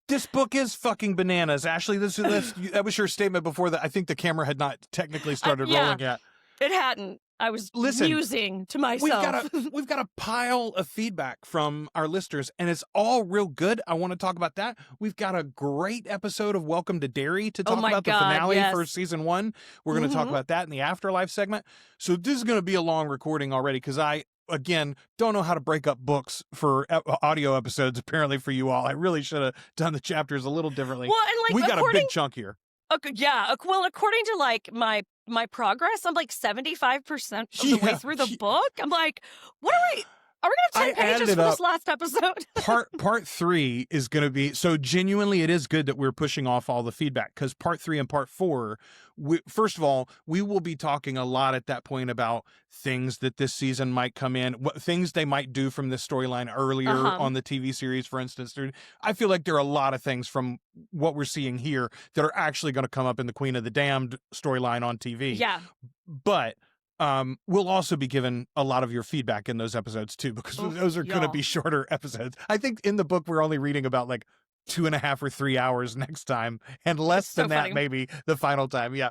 This book is fucking bananas. Ashley, that was your statement before that. I think the camera had not technically started rolling yet. It hadn't. I was musing to myself. We've got a pile of feedback from our listeners, and it's all real good. I want to talk about that. We've got a great episode of Welcome to Derry to talk about the finale for season 1. We're going to talk about that in the Afterlife segment. So this is going to be a long recording already because I, again, don't know how to break up books for audio episodes, apparently, for you all. I really should have done the chapters a little differently. Well, and we got a big chunk here. Well, according to like my progress, I'm like 75% of the way through the book. I'm like, what are we going to have 10 pages for this last episode? Part 3 is going to be, so genuinely it is good that we're pushing off all the feedback, because part 3 and part 4, first of all, we will be talking a lot at that point about things that this season might come in, what things they might do from this storyline earlier on the TV series, for instance. I feel like there are a lot of things from what we're seeing here that are actually going to come up in the Queen of the Damned storyline on TV. Yeah. But we'll also be given a lot of your feedback in those episodes too, because those are going to be shorter episodes. I think in the book, we're only reading about like 2.5 or 3 hours next time, and less than that maybe the final time. Yeah.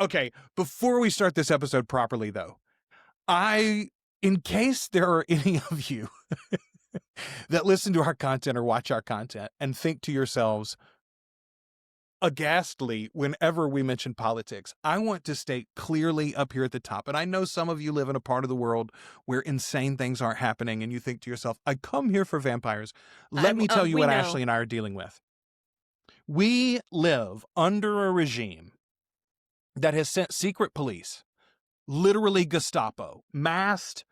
Okay. Before we start this episode properly though, in case there are any of you that listen to our content or watch our content and think to yourselves, aghastly whenever we mention politics, I want to state clearly up here at the top, and I know some of you live in a part of the world where insane things aren't happening, and you think to yourself, I come here for vampires. Let me tell you what Ashley and I are dealing with. We live under a regime that has sent secret police, literally Gestapo, masked,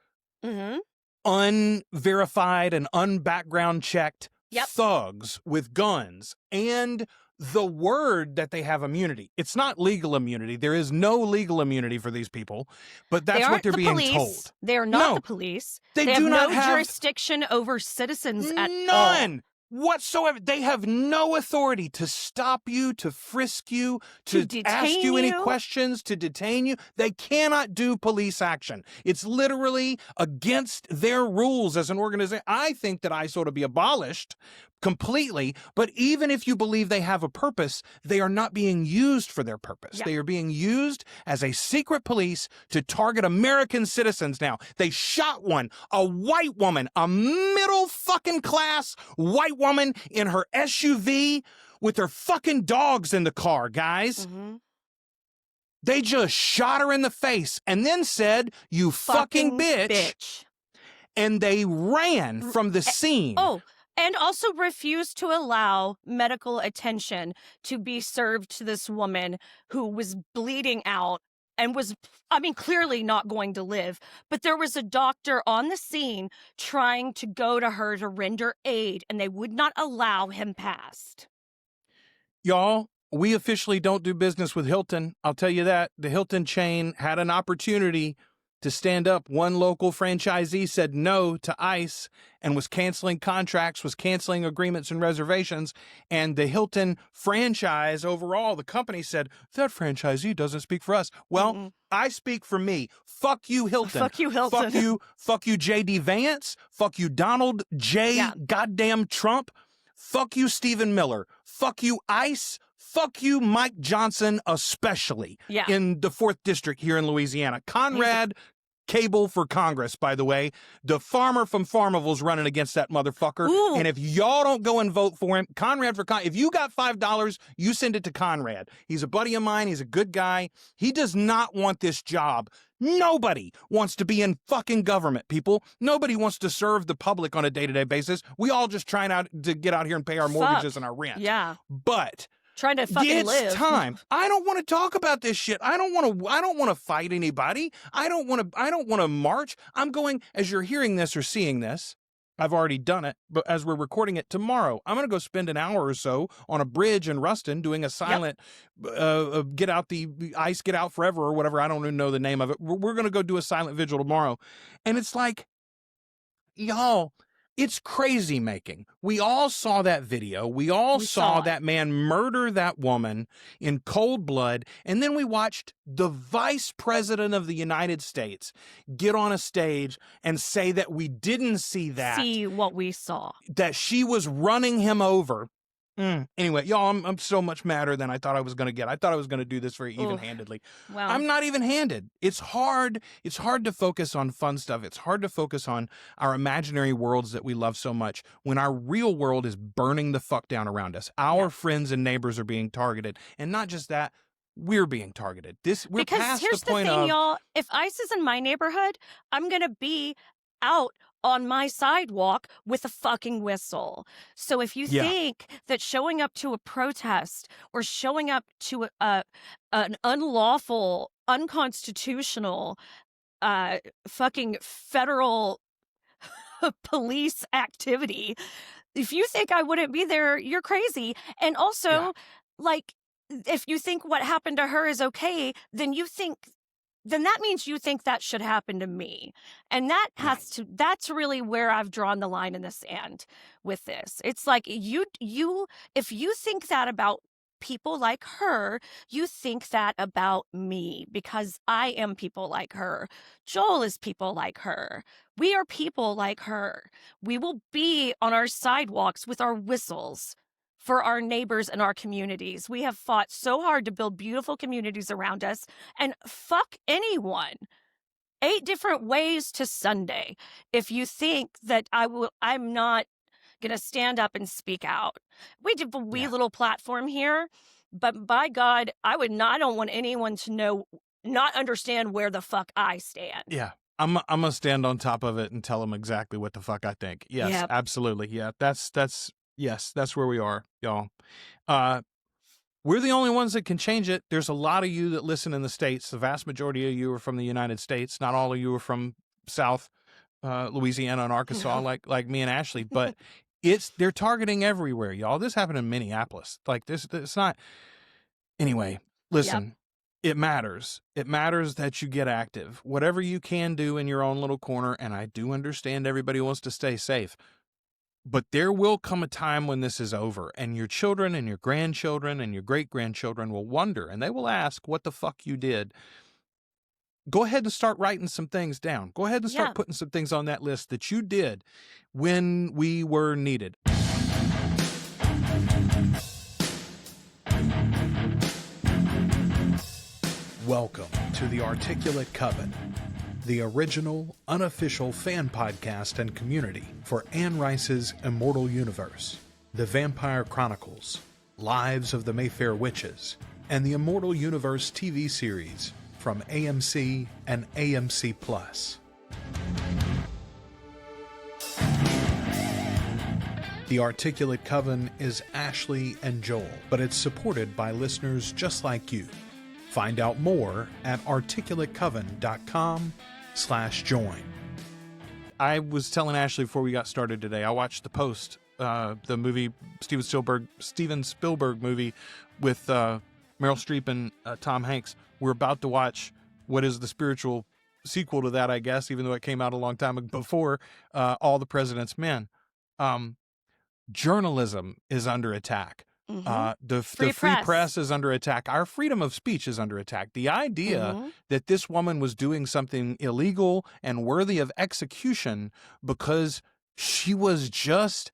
unverified and unbackground checked thugs with guns, and the word that they have immunity. It's not legal immunity. There is no legal immunity for these people, but that's what they're being told. They are not the police. They do not have have jurisdiction over citizens at all. None whatsoever. They have no authority to stop you, to frisk you, to ask you any questions, to detain you. They cannot do police action. It's literally against their rules as an organization. I think that ICE ought to be abolished completely, but even if you believe they have a purpose, they are not being used for their purpose. They are being used as a secret police to target American citizens now. They shot one, a white woman, a middle fucking class white woman in her SUV with her fucking dogs in the car, guys. They just shot her in the face and then said, you fucking bitch. And they ran from the scene. And also refused to allow medical attention to be served to this woman who was bleeding out and was, clearly not going to live. But there was a doctor on the scene trying to go to her to render aid, and they would not allow him past. Y'all, we officially don't do business with Hilton. I'll tell you that. The Hilton chain had an opportunity to stand up. One local franchisee said no to ICE and was canceling contracts, was canceling agreements and reservations. And the Hilton franchise overall, the company said, that franchisee doesn't speak for us. Well, I speak for me. Fuck you, Hilton. Fuck you, Hilton. Fuck you, J.D. Vance. Fuck you, Donald J. Goddamn Trump. Fuck you, Stephen Miller. Fuck you, ICE. Fuck you, Mike Johnson, especially in the 4th District here in Louisiana. Conrad Cable for Congress, by the way. The farmer from Farmville's running against that motherfucker. And if y'all don't go and vote for him, Conrad for Congress, if you got $5, you send it to Conrad. He's a buddy of mine. He's a good guy. He does not want this job. Nobody wants to be in fucking government, people. Nobody wants to serve the public on a day-to-day basis. We all just trying to get out here and pay our mortgages and our rent. But trying to fucking live. It's time. I don't want to talk about this shit. I don't want to fight anybody. I don't want to march. I'm going, as you're hearing this or seeing this, I've already done it, but as we're recording it tomorrow, I'm going to go spend an hour or so on a bridge in Ruston doing a silent get out the ICE, get out forever or whatever. I don't even know the name of it. We're going to go do a silent vigil tomorrow. And it's like, y'all, it's crazy making. We all saw that video. We saw that man murder that woman in cold blood. And then we watched the vice president of the United States get on a stage and say that we didn't see that. See what we saw. That she was running him over Anyway, y'all, I'm so much madder than I thought I was going to get. I thought I was going to do this very even-handedly. Well, I'm not even-handed. It's hard. It's hard to focus on fun stuff. It's hard to focus on our imaginary worlds that we love so much when our real world is burning the fuck down around us. Our friends and neighbors are being targeted. And not just that, we're being targeted. We're because past here's the point thing, of... y'all. If ICE is in my neighborhood, I'm going to be out on my sidewalk with a fucking whistle. So if you think that showing up to a protest or showing up to an unlawful, unconstitutional, fucking federal police activity, if you think I wouldn't be there, you're crazy. And also, like, if you think what happened to her is okay, then that means you think that should happen to me. And that's really where I've drawn the line in the sand with this. It's like if you think that about people like her, you think that about me, because I am people like her. Joel is people like her. We are people like her. We will be on our sidewalks with our whistles for our neighbors and our communities. We have fought so hard to build beautiful communities around us, and fuck anyone. 8 different ways to Sunday. If you think that I'm not gonna stand up and speak out. We did a wee little platform here, but by God, I don't want anyone to not understand where the fuck I stand. Yeah. I'm gonna stand on top of it and tell them exactly what the fuck I think. Yes, absolutely. Yeah, that's where we are, y'all. We're the only ones that can change it. There's a lot of you that listen in the States. The vast majority of you are from the United States. Not all of you are from South Louisiana and Arkansas, like me and Ashley. But they're targeting everywhere, y'all. This happened in Minneapolis. Like this, it's not. Anyway, listen. It matters. It matters that you get active. Whatever you can do in your own little corner, and I do understand everybody wants to stay safe. But there will come a time when this is over, and your children and your grandchildren and your great-grandchildren will wonder, and they will ask what the fuck you did. Go ahead and start writing some things down. Go ahead and start putting some things on that list that you did when we were needed. Welcome to the Articulate Coven, the original, unofficial fan podcast and community for Anne Rice's Immortal Universe, The Vampire Chronicles, Lives of the Mayfair Witches, and the Immortal Universe TV series from AMC and AMC+. The Articulate Coven is Ashley and Joel, but it's supported by listeners just like you. Find out more at articulatecoven.com/join. I was telling Ashley before we got started today, I watched The Post, the movie, Steven Spielberg movie with Meryl Streep and Tom Hanks. We're about to watch what is the spiritual sequel to that, I guess, even though it came out a long time before, All the President's Men. Journalism is under attack. The free press is under attack. Our freedom of speech is under attack. The idea that this woman was doing something illegal and worthy of execution because she was just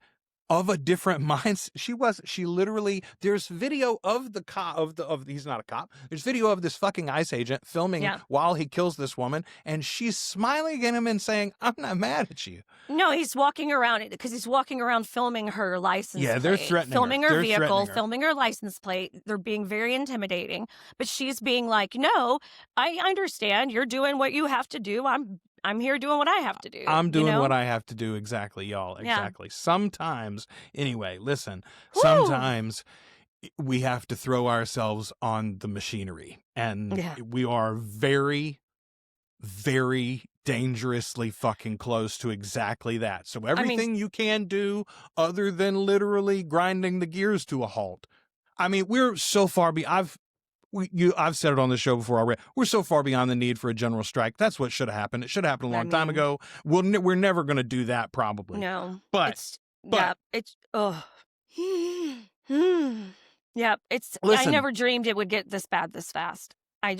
of a different mindset. She literally, there's video of the cop, he's not a cop. There's video of this fucking ICE agent filming while he kills this woman, and she's smiling at him and saying, I'm not mad at you. No, he's walking around filming her license plate. Yeah, they're threatening filming her. her vehicle, filming her license plate. They're being very intimidating, but she's being like, no, I understand. You're doing what you have to do. I'm here doing what I have to do. I'm doing what I have to do. Exactly, y'all. Exactly. Yeah. Sometimes, anyway, listen, sometimes we have to throw ourselves on the machinery. And we are very, very dangerously fucking close to exactly that. So everything you can do other than literally grinding the gears to a halt. I mean, we're so far I've said it on the show before already. We're so far beyond the need for a general strike. That's what should have happened. It should have happened a long time ago. We're never going to do that, probably. No. But yeah, listen, I never dreamed it would get this bad this fast. I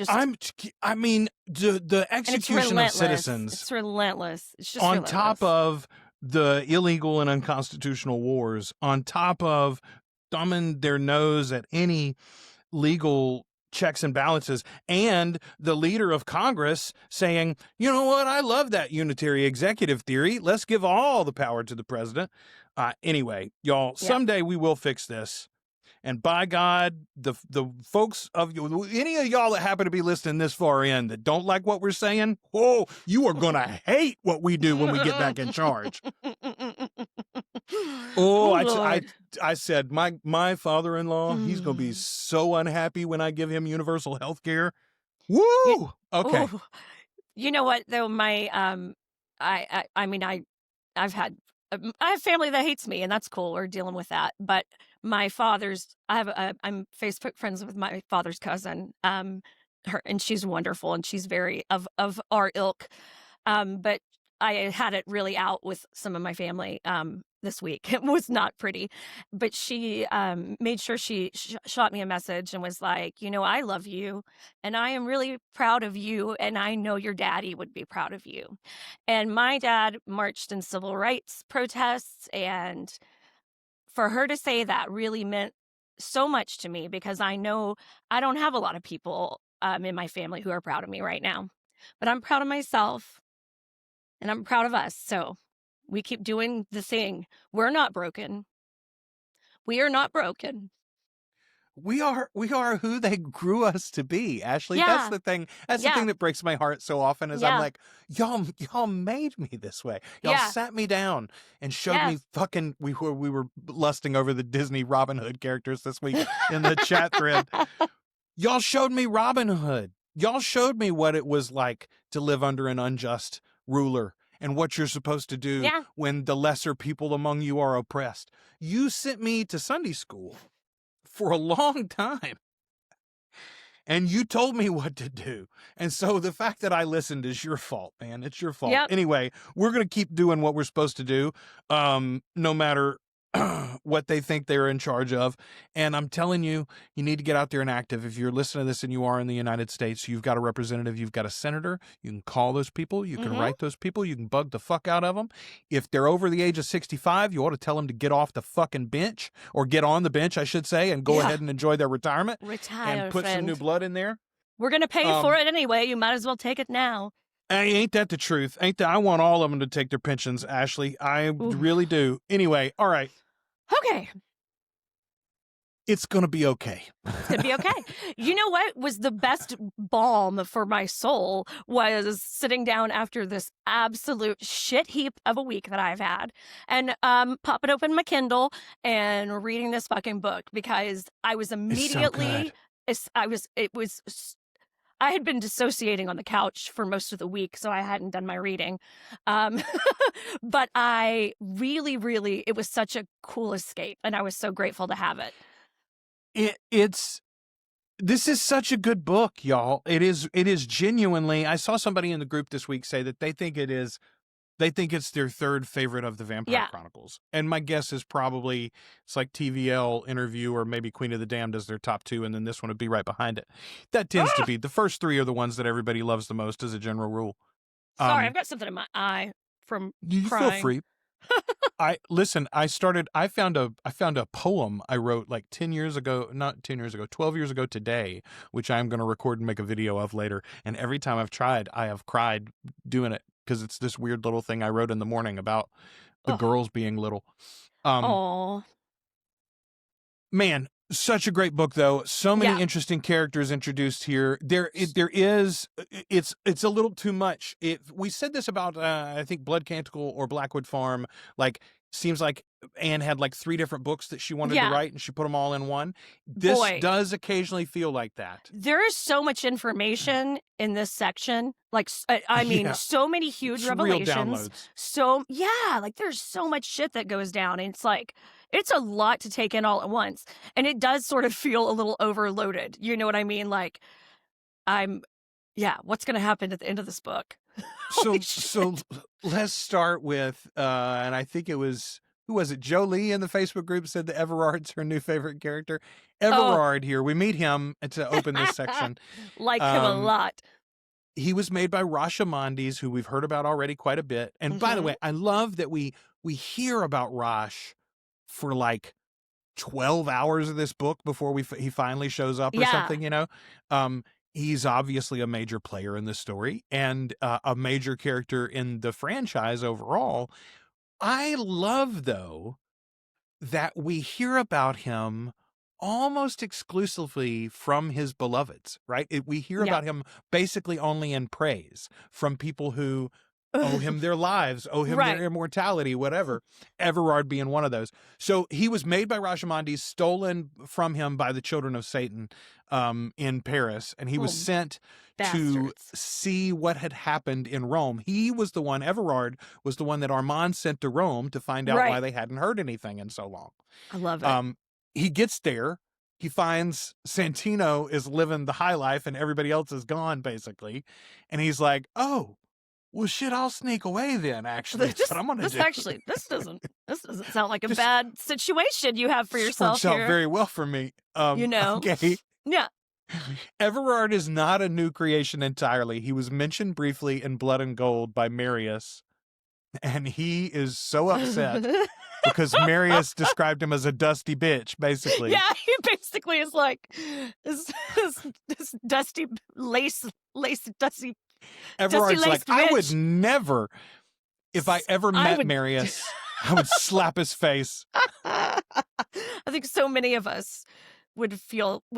mean, the execution of citizens. It's relentless. It's just on relentless. Top of the illegal and unconstitutional wars, on top of thumbing their nose at any legal checks and balances, and the leader of Congress saying, you know what, I love that unitary executive theory. Let's give all the power to the president. Anyway, y'all, someday we will fix this. And by God, the folks of you, any of y'all that happen to be listening this far in that don't like what we're saying, oh, you are going to hate what we do when we get back in charge. I said, my father-in-law, he's going to be so unhappy when I give him universal health care. Woo! Okay. Ooh. You know what, though? I have family that hates me, and that's cool. We're dealing with that. But I'm Facebook friends with my father's cousin, and she's wonderful, and she's very of our ilk. But I had it really out with some of my family this week. It was not pretty, but she made sure she shot me a message and was like, I love you, and I am really proud of you, and I know your daddy would be proud of you. And my dad marched in civil rights protests, and for her to say that really meant so much to me, because I know I don't have a lot of people in my family who are proud of me right now, but I'm proud of myself, and I'm proud of us. So we keep doing the thing. We're not broken. We are not broken. We are who they grew us to be, Ashley. Yeah. That's the thing. That's the thing that breaks my heart so often is I'm like, y'all made me this way. Y'all sat me down and showed me fucking we were lusting over the Disney Robin Hood characters this week in the chat thread. Y'all showed me Robin Hood. Y'all showed me what it was like to live under an unjust ruler and what you're supposed to do when the lesser people among you are oppressed. You sent me to Sunday school for a long time, and you told me what to do. And so the fact that I listened is your fault, man. It's your fault. Yep. Anyway, we're going to keep doing what we're supposed to do, no matter what they think they're in charge of. And I'm telling you, you need to get out there and active. If you're listening to this and you are in the United States, you've got a representative, you've got a senator, you can call those people, you can write those people, you can bug the fuck out of them. If they're over the age of 65, you ought to tell them to get off the fucking bench, or get on the bench, I should say, and go ahead and enjoy their retirement. And put some new blood in there. We're going to pay for it anyway. You might as well take it now. Hey, ain't that the truth? I want all of them to take their pensions, Ashley. I really do. Anyway, all right. Okay. It's going to be okay. It's going to be okay. You know what was the best balm for my soul was sitting down after this absolute shit heap of a week that I've had and popping open my Kindle and reading this fucking book, because I was immediately, I had been dissociating on the couch for most of the week, so I hadn't done my reading. But I really, really, it was such a cool escape, and I was so grateful to have it. This is such a good book, y'all. It is genuinely. I saw somebody in the group this week say that they think it's their third favorite of the Vampire Chronicles. And my guess is probably it's like TVL Interview or maybe Queen of the Damned as their top two, and then this one would be right behind it. That tends to be the first three are the ones that everybody loves the most as a general rule. Sorry, I've got something in my eye from you crying. Feel free. I found a poem I wrote like 12 years ago today, which I'm going to record and make a video of later. And every time I've tried, I have cried doing it, because it's this weird little thing I wrote in the morning about the girls being little. Man, such a great book, though. So many interesting characters introduced here. It's a little too much. We said this about, I think, Blood Canticle or Blackwood Farm. Like, seems like Anne had like 3 different books that she wanted to write, and she put them all in one. This does occasionally feel like that. There is so much information in this section. Like, I mean, so many huge revelations. Real downloads. So, like there's so much shit that goes down. And it's like, it's a lot to take in all at once. And it does sort of feel a little overloaded. You know what I mean? Like, what's going to happen at the end of this book? So let's start with, and I think it was, who was it? Jolie in the Facebook group said that Everard's her new favorite character. Everard here. We meet him to open this section. Like him a lot. He was made by Rashamondes, who we've heard about already quite a bit. And by the way, I love that we hear about Rash for like 12 hours of this book before he finally shows up or something, you know? He's obviously a major player in the story and a major character in the franchise overall. I love, though, that we hear about him almost exclusively from his beloveds, right? We hear about him basically only in praise from people who owe him their lives, owe him their immortality, whatever. Everard being one of those. So he was made by Rashomon, stolen from him by the children of Satan in Paris, and he was sent to see what had happened in Rome. He was the one, Everard was the one that Armand sent to Rome to find out why they hadn't heard anything in so long. I love it. He gets there. He finds Santino is living the high life and everybody else is gone, basically. And he's like, oh, well, shit, I'll sneak away then, actually. That's what I'm going to do. This doesn't sound like a bad situation you have for yourself here. Works out very well for me. You know? Okay. Yeah. Everard is not a new creation entirely. He was mentioned briefly in Blood and Gold by Marius, and he is so upset because Marius described him as a dusty bitch, basically. Yeah, he basically is like this dusty lace dusty. Everard's like, I would never, if I ever met Marius, I would slap his face. I think so many of us would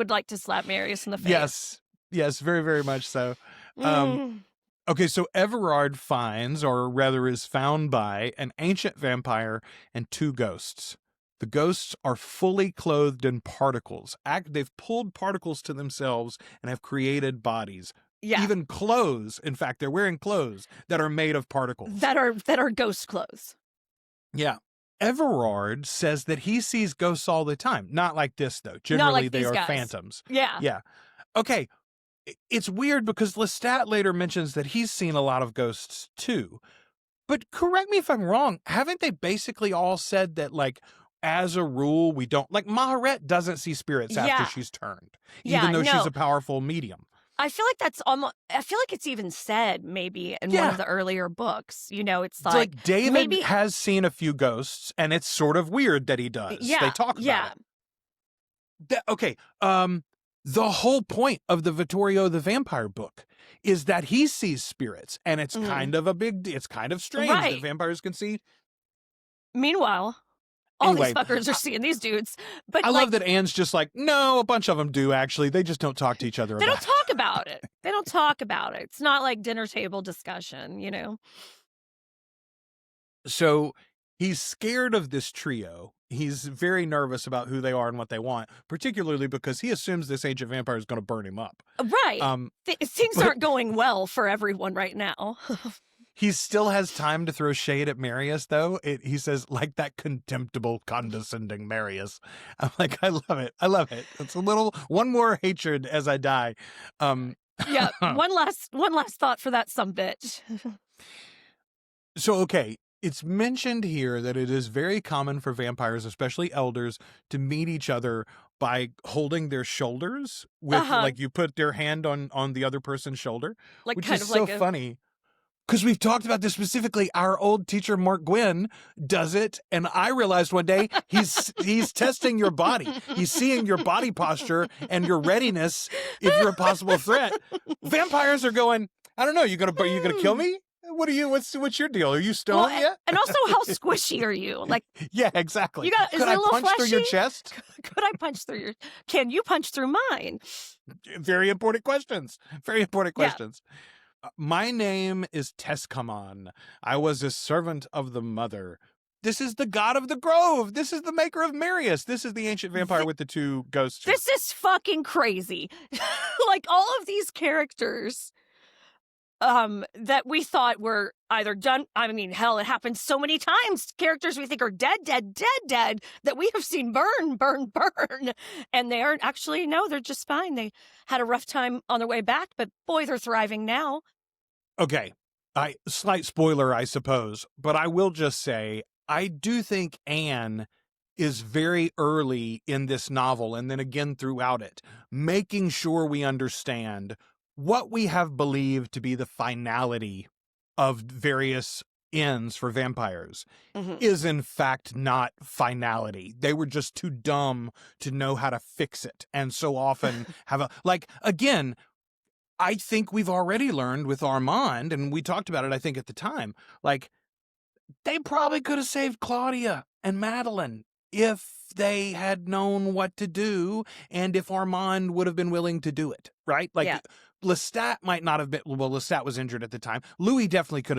like to slap Marius in the face. Yes, very, very much so. Okay, so Everard finds, or rather is found by, an ancient vampire and 2 ghosts. The ghosts are fully clothed in particles. They've pulled particles to themselves and have created bodies. Yeah. Even clothes. In fact, they're wearing clothes that are made of particles. That are ghost clothes. Yeah. Everard says that he sees ghosts all the time. Not like this, though. Generally, they are phantoms. Yeah. Yeah. Okay. It's weird because Lestat later mentions that he's seen a lot of ghosts, too. But correct me if I'm wrong. Haven't they basically all said that, like, as a rule, we don't... Like, Maharet doesn't see spirits after she's turned. Even though she's a powerful medium. I feel like that's almost. I feel like it's even said maybe in one of the earlier books. You know, it's like David has seen a few ghosts, and it's sort of weird that he does. Yeah, they talk about it. Okay. The whole point of the Vittorio the Vampire book is that he sees spirits, and it's kind of it's kind of strange that vampires can see. Meanwhile, all these fuckers are seeing these dudes. But I love that Anne's just like, no, a bunch of them do, actually. They just don't talk to each other about it. They don't talk about it. They don't talk about it. It's not like dinner table discussion, you know? So he's scared of this trio. He's very nervous about who they are and what they want, particularly because he assumes this ancient vampire is going to burn him up. Right. Things aren't going well for everyone right now. He still has time to throw shade at Marius, though. He says, like that contemptible, condescending Marius. I'm like, I love it. I love it. It's one more hatred as I die. Yeah, one last thought for that sumbitch. So, okay, it's mentioned here that it is very common for vampires, especially elders, to meet each other by holding their shoulders with, like, you put their hand on the other person's shoulder, like which kind is of so like funny. Because we've talked about this specifically. Our old teacher, Mark Gwynn, does it. And I realized one day he's testing your body. He's seeing your body posture and your readiness if you're a possible threat. Vampires are going, I don't know, you gonna kill me? What's your deal? Are you stoned yet? And also, how squishy are you? Like, yeah, exactly. Could I punch through your chest? Could I punch through your? Can you punch through mine? Very important questions. Very important questions. My name is Teskamon. I was a servant of the mother. This is the god of the grove. This is the maker of Marius. This is the ancient vampire with the 2 ghosts. This is fucking crazy. Like, all of these characters that we thought were either done. I mean, hell, it happens so many times. Characters we think are dead, that we have seen burn. And they aren't actually, no, they're just fine. They had a rough time on their way back, but boy, they're thriving now. Okay. Slight spoiler, I suppose, but I will just say, I do think Anne is very early in this novel, and then again throughout it, making sure we understand what we have believed to be the finality of various ends for vampires Mhm. is in fact not finality. They were just too dumb to know how to fix it. And so often again, I think we've already learned with Armand, and we talked about it, I think, at the time, like, they probably could have saved Claudia and Madeline if they had known what to do and if Armand would have been willing to do it, right? Like, Yeah. Lestat might not have been, well, Lestat was injured at the time. Louis definitely couldn't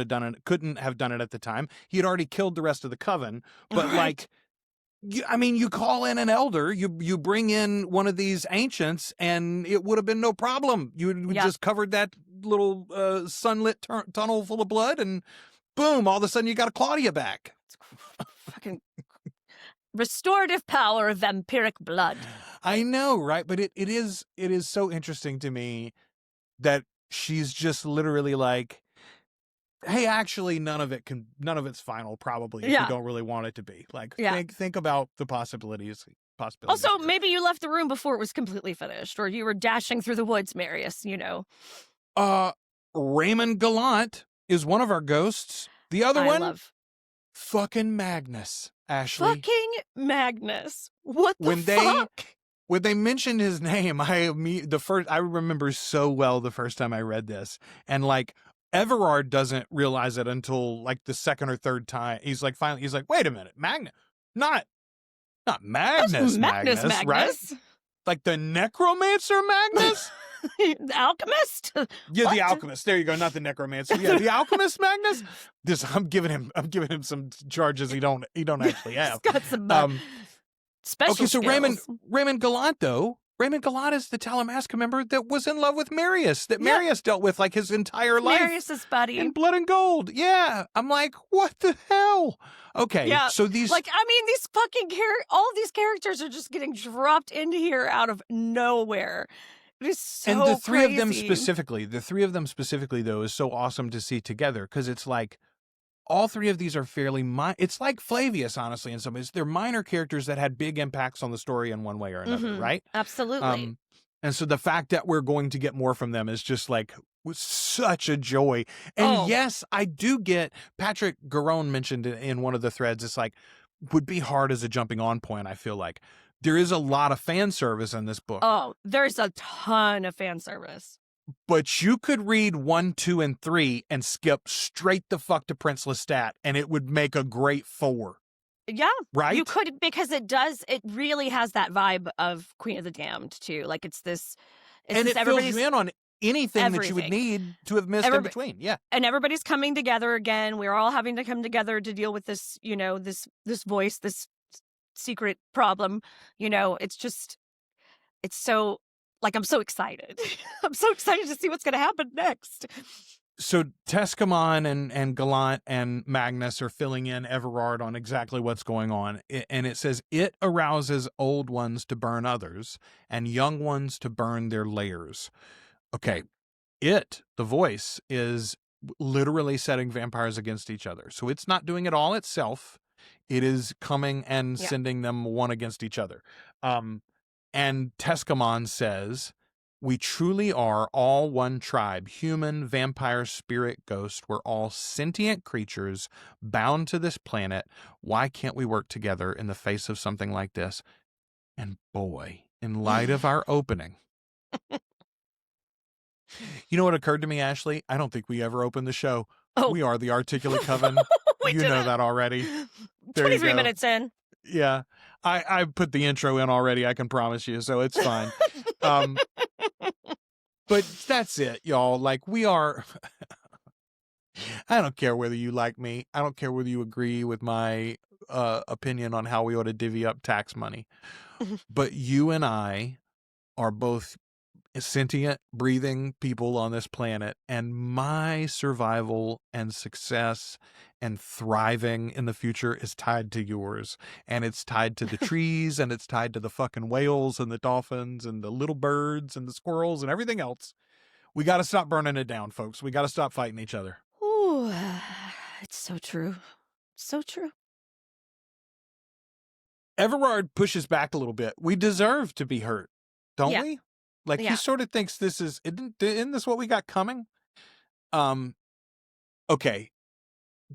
have done it at the time. He had already killed the rest of the Coven, but Right. you call in an elder, you bring in one of these ancients, and it would have been no problem. You would just covered that little sunlit tunnel full of blood, and boom, all of a sudden you got a Claudia back. Fucking restorative power of vampiric blood. I know, right? But it is so interesting to me that she's just literally like, hey, actually, none of it's final, probably, if you don't really want it to be. Like, think about the possibilities. Also, maybe you left the room before it was completely finished, or you were dashing through the woods, Marius, Raymond Gallant is one of our ghosts. The other one, fucking Magnus, Ashley. Fucking Magnus. What the fuck? When they mentioned his name, I remember so well the first time I read this, and like, Everard doesn't realize it until like the second or third time. He's like, wait a minute, Magnus, not Magnus, right? Like the necromancer Magnus? The alchemist? Yeah, the alchemist. There you go, not the necromancer. Yeah, the alchemist Magnus. I'm giving him some charges he don't actually have. He's got some special Okay, so skills. Raymond Gallant, though. Raymond Gallant is the Talamasca member that was in love with Marius, that Marius dealt with like his entire life. Marius's buddy. In Blood and Gold. Yeah. I'm like, what the hell? Okay. Yeah. So these these fucking all of these characters are just getting dropped into here out of nowhere. It is so And the three crazy. the three of them specifically, though, is so awesome to see together, because it's like, all three of these are fairly it's like Flavius, honestly, in some ways. They're minor characters that had big impacts on the story in one way or another, right? Absolutely. And so the fact that we're going to get more from them is just like such a joy. And yes, I do get, Patrick Garone mentioned it in one of the threads, it's like, would be hard as a jumping on point, I feel like. There is a lot of fan service in this book. Oh, there's a ton of fan service. But you could read 1, 2, and 3 and skip straight the fuck to Prince Lestat, and it would make a great 4. Yeah. Right? You could, because it really has that vibe of Queen of the Damned, too. Like, it's it fills you in on anything that you would need to have missed in between. Yeah. And everybody's coming together again. We're all having to come together to deal with this, this voice, this secret problem. It's so, like, I'm so excited. I'm so excited to see what's going to happen next. So Tescamon and Gallant and Magnus are filling in Everard on exactly what's going on. And it says, it arouses old ones to burn others and young ones to burn their lairs. Okay. The voice, is literally setting vampires against each other. So it's not doing it all itself. It is coming and sending them one against each other. And Tescamon says, we truly are all one tribe, human, vampire, spirit, ghost. We're all sentient creatures bound to this planet. Why can't we work together in the face of something like this? And boy, in light of our opening, you know what occurred to me, Ashley? I don't think we ever opened the show. Oh. We are the Articulate Coven. You know that already. There 23 minutes in. Yeah. I put the intro in already, I can promise you, so it's fine. But that's it, y'all. Like, we are... I don't care whether you like me. I don't care whether you agree with my opinion on how we ought to divvy up tax money. But you and I are both sentient, breathing people on this planet, and my survival and success and thriving in the future is tied to yours, and it's tied to the trees, and it's tied to the fucking whales and the dolphins and the little birds and the squirrels and everything else. We got to stop burning it down, folks. We got to stop fighting each other. Ooh, it's so true. So true. Everard pushes back a little bit. We deserve to be hurt, don't we? Like, he sort of thinks isn't this what we got coming? Okay.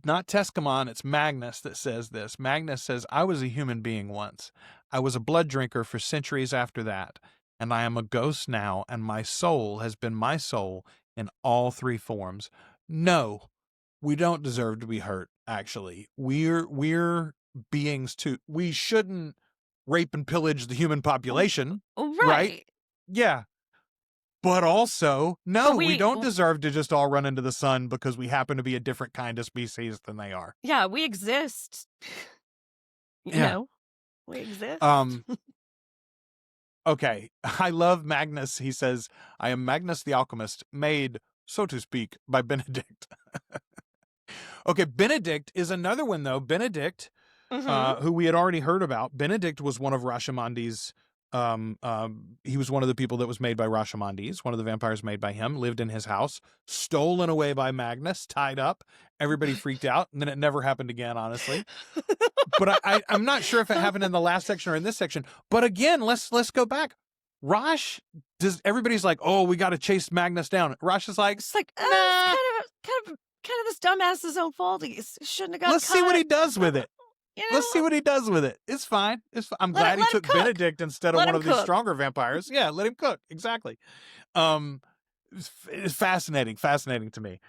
not Tescamon, it's Magnus that says this. Magnus says, I was a human being once. I was a blood drinker for centuries after that, and I am a ghost now, and my soul has been my soul in all three forms. No, we don't deserve to be hurt, actually. We're beings too. We shouldn't rape and pillage the human population. Right? Yeah. But also, no, we don't deserve to just all run into the sun because we happen to be a different kind of species than they are. Yeah, we exist. You know, we exist. Okay, I love Magnus. He says, I am Magnus the Alchemist, made, so to speak, by Benedict. Okay, Benedict is another one, though. Benedict, who we had already heard about. Benedict was one of Rashamondi's he was one of the people that was made by Rashamondi's, one of the vampires made by him, lived in his house, stolen away by Magnus, tied up. Everybody freaked out, and then it never happened again, honestly. But I'm not sure if it happened in the last section or in this section. But again, let's go back. Rosh, everybody's like, oh, we got to chase Magnus down. Rosh is like, it's like, nah. kind of this dumbass's own fault. He shouldn't have got Let's see what he does with it. You know, let's see what he does with it. It's fine. I'm glad he took Benedict instead of one of these stronger vampires. Yeah, let him cook. Exactly. It's fascinating to me.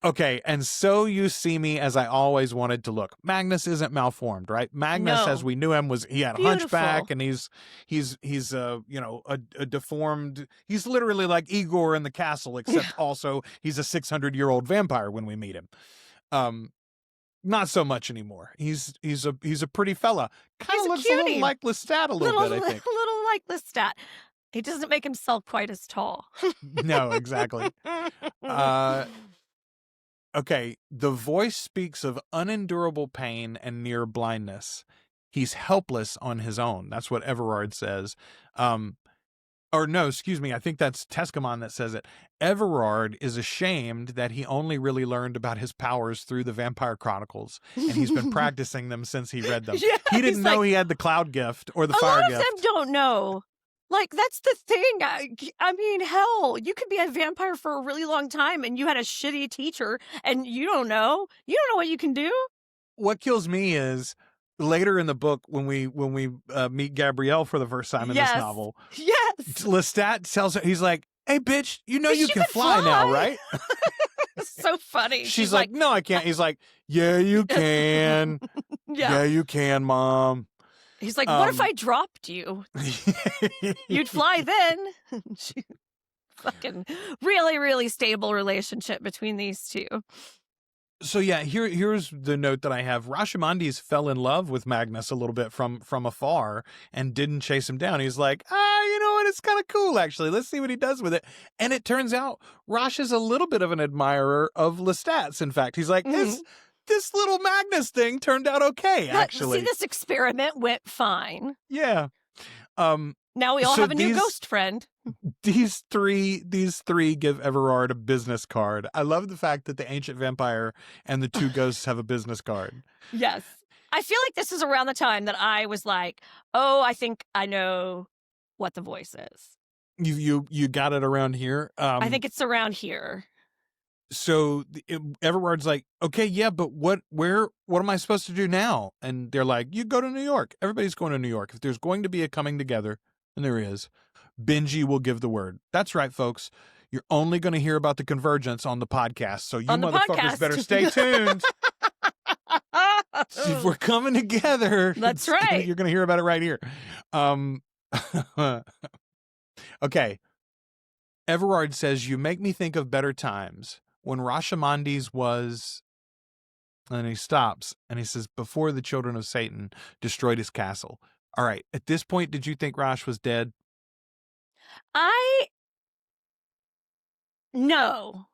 Okay, and so you see me as I always wanted to look. Magnus isn't malformed, right? Magnus, as we knew him, he had a hunchback, and he's a deformed. He's literally like Igor in the castle, except also he's a 600-year-old vampire when we meet him. Not so much anymore. He's a pretty fella. Kind of looks a little like Lestat a little bit, I think. A little like Lestat. He doesn't make himself quite as tall. No, exactly. Okay, the voice speaks of unendurable pain and near blindness. He's helpless on his own. That's what Everard says. Or no, excuse me, I think that's Tescamon that says it. Everard is ashamed that he only really learned about his powers through the Vampire Chronicles, and he's been practicing them since he read them. Yeah, he didn't know he had the cloud gift or the fire gift. A lot of them don't know. Like, that's the thing. I mean, hell, you could be a vampire for a really long time, and you had a shitty teacher, and you don't know. You don't know what you can do. What kills me is later in the book, when we meet Gabrielle for the first time in this novel, Lestat tells her, he's like, hey, bitch, you know you can fly now, right? It's so funny. She's like, no, I can't. He's like, yeah, you can. Yeah, you can, Mom. He's like, what if I dropped you? You'd fly then. Fucking really, really stable relationship between these two. So yeah, here's the note that I have. Rashamondi's fell in love with Magnus a little bit from afar and didn't chase him down. He's like, you know what? It's kind of cool, actually. Let's see what he does with it. And it turns out Rosh is a little bit of an admirer of Lestat's. In fact, he's like, this little Magnus thing turned out okay, actually. See, this experiment went fine. Yeah. Now we all have a new ghost friend. These three give Everard a business card. I love the fact that the ancient vampire and the two ghosts have a business card. Yes. I feel like this is around the time that I was like, oh, I think I know what the voice is. You got it around here? I think it's around here. So Everard's like, okay, yeah, but what am I supposed to do now? And they're like, you go to New York. Everybody's going to New York. If there's going to be a coming together, and there is, Benji will give the word. That's right, folks. You're only going to hear about the convergence on the podcast. So you motherfuckers better stay tuned. We're coming together. That's right. You're going to hear about it right here. Okay. Everard says, you make me think of better times. When Rashamondi's was, and he stops, and he says, before the children of Satan destroyed his castle. All right, at this point, did you think Rosh was dead? No.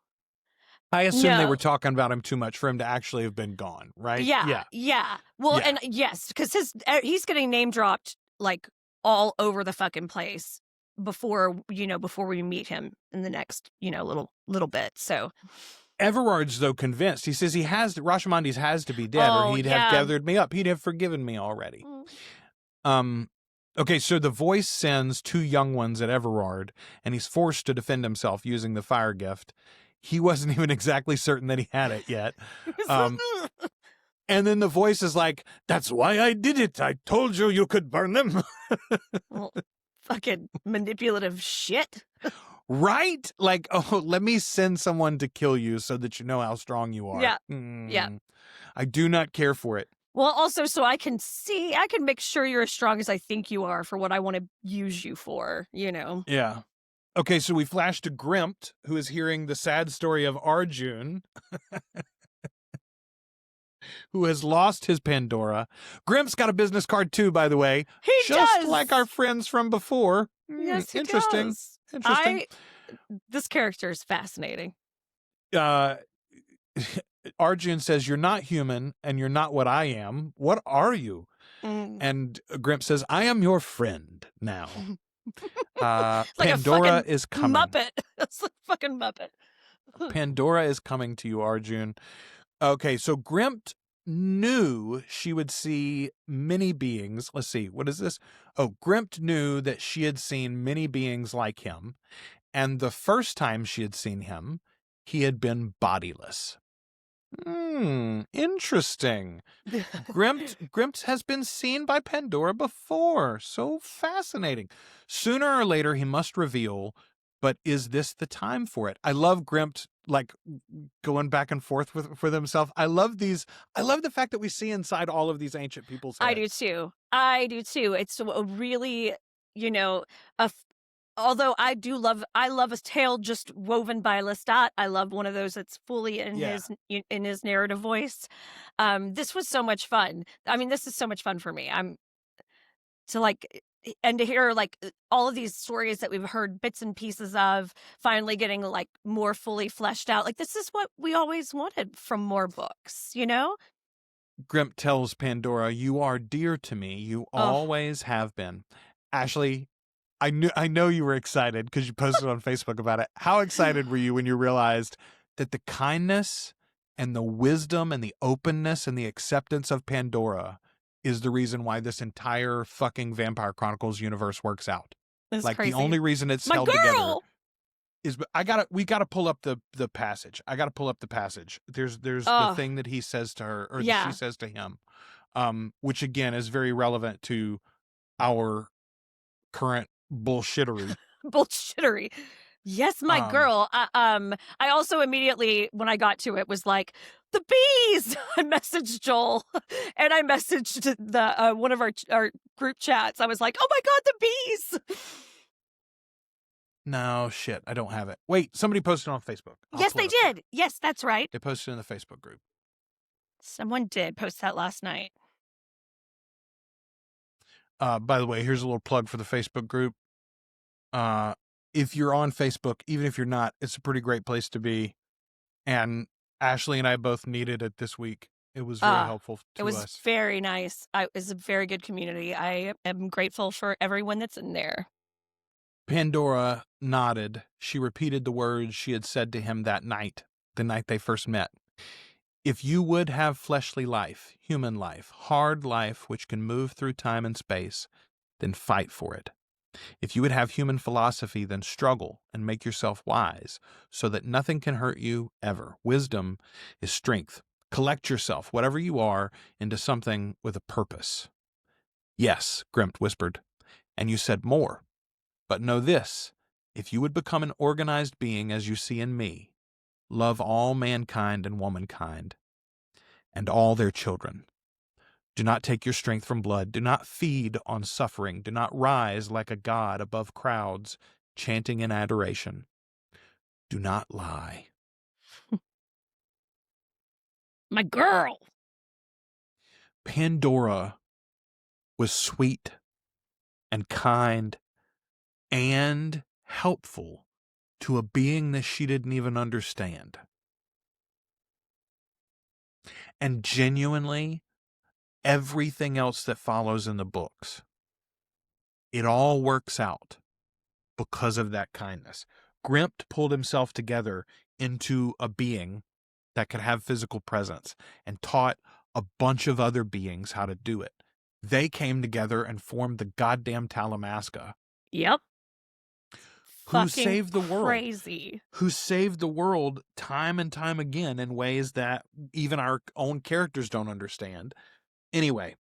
I assume they were talking about him too much for him to actually have been gone, right? Yeah. Well, and yes, because he's getting name dropped, like, all over the fucking place. Before we meet him in the next, little bit. So Everard's though convinced. He says Rashamondi's has to be dead, or he'd have gathered me up. He'd have forgiven me already. Okay, so the voice sends two young ones at Everard, and he's forced to defend himself using the fire gift. he wasn't even exactly certain that he had it yet. And then the voice is like, "That's why I did it. I told you you could burn them." Well, fucking manipulative shit. Right? Like, oh, let me send someone to kill you so that you know how strong you are. Yeah. Yeah. I do not care for it. Well, also, so I can make sure you're as strong as I think you are for what I want to use you for, you know? Yeah. Okay, so we flash to Grimpt, who is hearing the sad story of Arjun, who has lost his Pandora. Grimpt's got a business card too, by the way. He just does! like our friends from before. Yes, he Interesting. does. Interesting. This character is fascinating. Arjun says, "You're not human, and you're not what I am. What are you?" And Grimpt says, "I am your friend now." Like Pandora is coming. Muppet. It's like a fucking Muppet. Pandora is coming to you, Arjun. Okay, so Grimpt knew she would see many beings. Let's see, what is this? Oh, Grimpt knew that she had seen many beings like him. And the first time she had seen him, he had been bodiless. Interesting. Grimpt has been seen by Pandora before. So fascinating. Sooner or later, he must reveal, but is this the time for it? I love Grimpt, like, going back and forth with himself. I love the fact that we see inside all of these ancient people's heads. I do too. It's a really, you know, although I love a tale just woven by Lestat. I love one of those that's fully in his narrative voice. This was so much fun. I mean, this is so much fun for me. To hear like all of these stories that we've heard bits and pieces of finally getting like more fully fleshed out. Like, this is what we always wanted from more books, you know? Grimpt tells Pandora, "You are dear to me. You always have been." Ashley, I know you were excited because you posted on Facebook about it. How excited were you when you realized that the kindness and the wisdom and the openness and the acceptance of Pandora is the reason why this entire fucking Vampire Chronicles universe works out? That's like crazy. The only reason it's held together is we gotta pull up the passage. I gotta pull up the passage. There's the thing that he says to her, or that she says to him, which again is very relevant to our current bullshittery. Bullshittery. Yes, my girl. I also immediately, when I got to it, was like, the bees! I messaged Joel, and I messaged the one of our group chats. I was like, oh my God, the bees! No, shit, I don't have it. Wait, somebody posted on Facebook. Yes, they did. Yes, that's right. They posted in the Facebook group. Someone did post that last night. By the way, here's a little plug for the Facebook group. If you're on Facebook, even if you're not, it's a pretty great place to be. And Ashley and I both needed it this week. It was very helpful to us. It was very nice. It was a very good community. I am grateful for everyone that's in there. Pandora nodded. She repeated the words she had said to him that night, the night they first met. "If you would have fleshly life, human life, hard life which can move through time and space, then fight for it. If you would have human philosophy, then struggle and make yourself wise, so that nothing can hurt you ever. Wisdom is strength. Collect yourself, whatever you are, into something with a purpose." "Yes," Grimpt whispered, "and you said more. But know this, if you would become an organized being as you see in me, love all mankind and womankind, and all their children. Do not take your strength from blood. Do not feed on suffering. Do not rise like a god above crowds, chanting in adoration. Do not lie." My girl. Pandora was sweet and kind and helpful to a being that she didn't even understand. And genuinely, everything else that follows in the books, it all works out because of that kindness. Grimpt pulled himself together into a being that could have physical presence and taught a bunch of other beings how to do it. They came together and formed the goddamn Talamasca. Yep. who saved the world. Crazy. Who saved the world time and time again in ways that even our own characters don't understand. Anyway,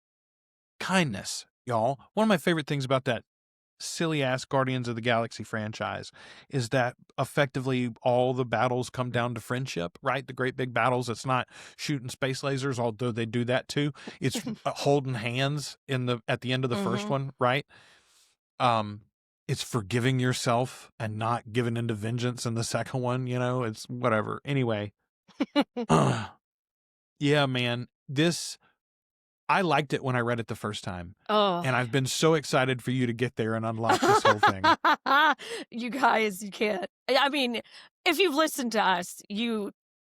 kindness, y'all. One of my favorite things about that silly-ass Guardians of the Galaxy franchise is that effectively all the battles come down to friendship, right? The great big battles, it's not shooting space lasers, although they do that too. It's holding hands at the end of the first one, right? It's forgiving yourself and not giving into vengeance in the second one, it's whatever. Anyway. Yeah, man, I liked it when I read it the first time. Oh. And I've been so excited for you to get there and unlock this whole thing. You guys, you can't. I mean, if you've listened to us,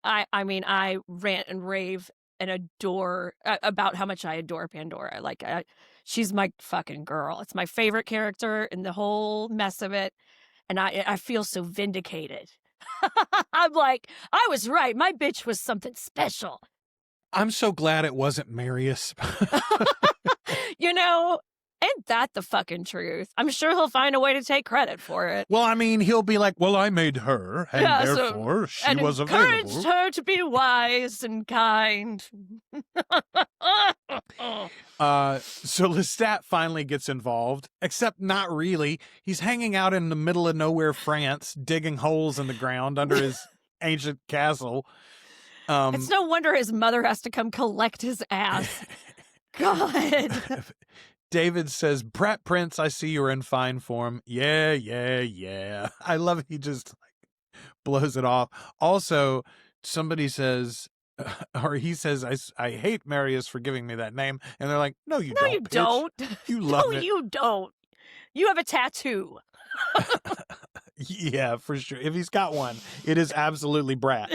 I rant and rave and adore about how much I adore Pandora. Like, she's my fucking girl. It's my favorite character in the whole mess of it. And I feel so vindicated. I'm like, I was right. My bitch was something special. I'm so glad it wasn't Marius. Ain't that the fucking truth? I'm sure he'll find a way to take credit for it. Well, I mean, he'll be like, well, I made her, and therefore she was available. Encouraged her to be wise and kind. So Lestat finally gets involved, except not really. He's hanging out in the middle of nowhere, France, digging holes in the ground under his ancient castle. It's no wonder his mother has to come collect his ass. God. David says, Brat Prince, I see you're in fine form. Yeah. I love it. He just blows it off. Also, somebody says, or he says, I hate Marius for giving me that name. And they're like, no, you don't. No, you don't. You love it. No, you don't. You have a tattoo. Yeah, for sure. If he's got one, it is absolutely Brat.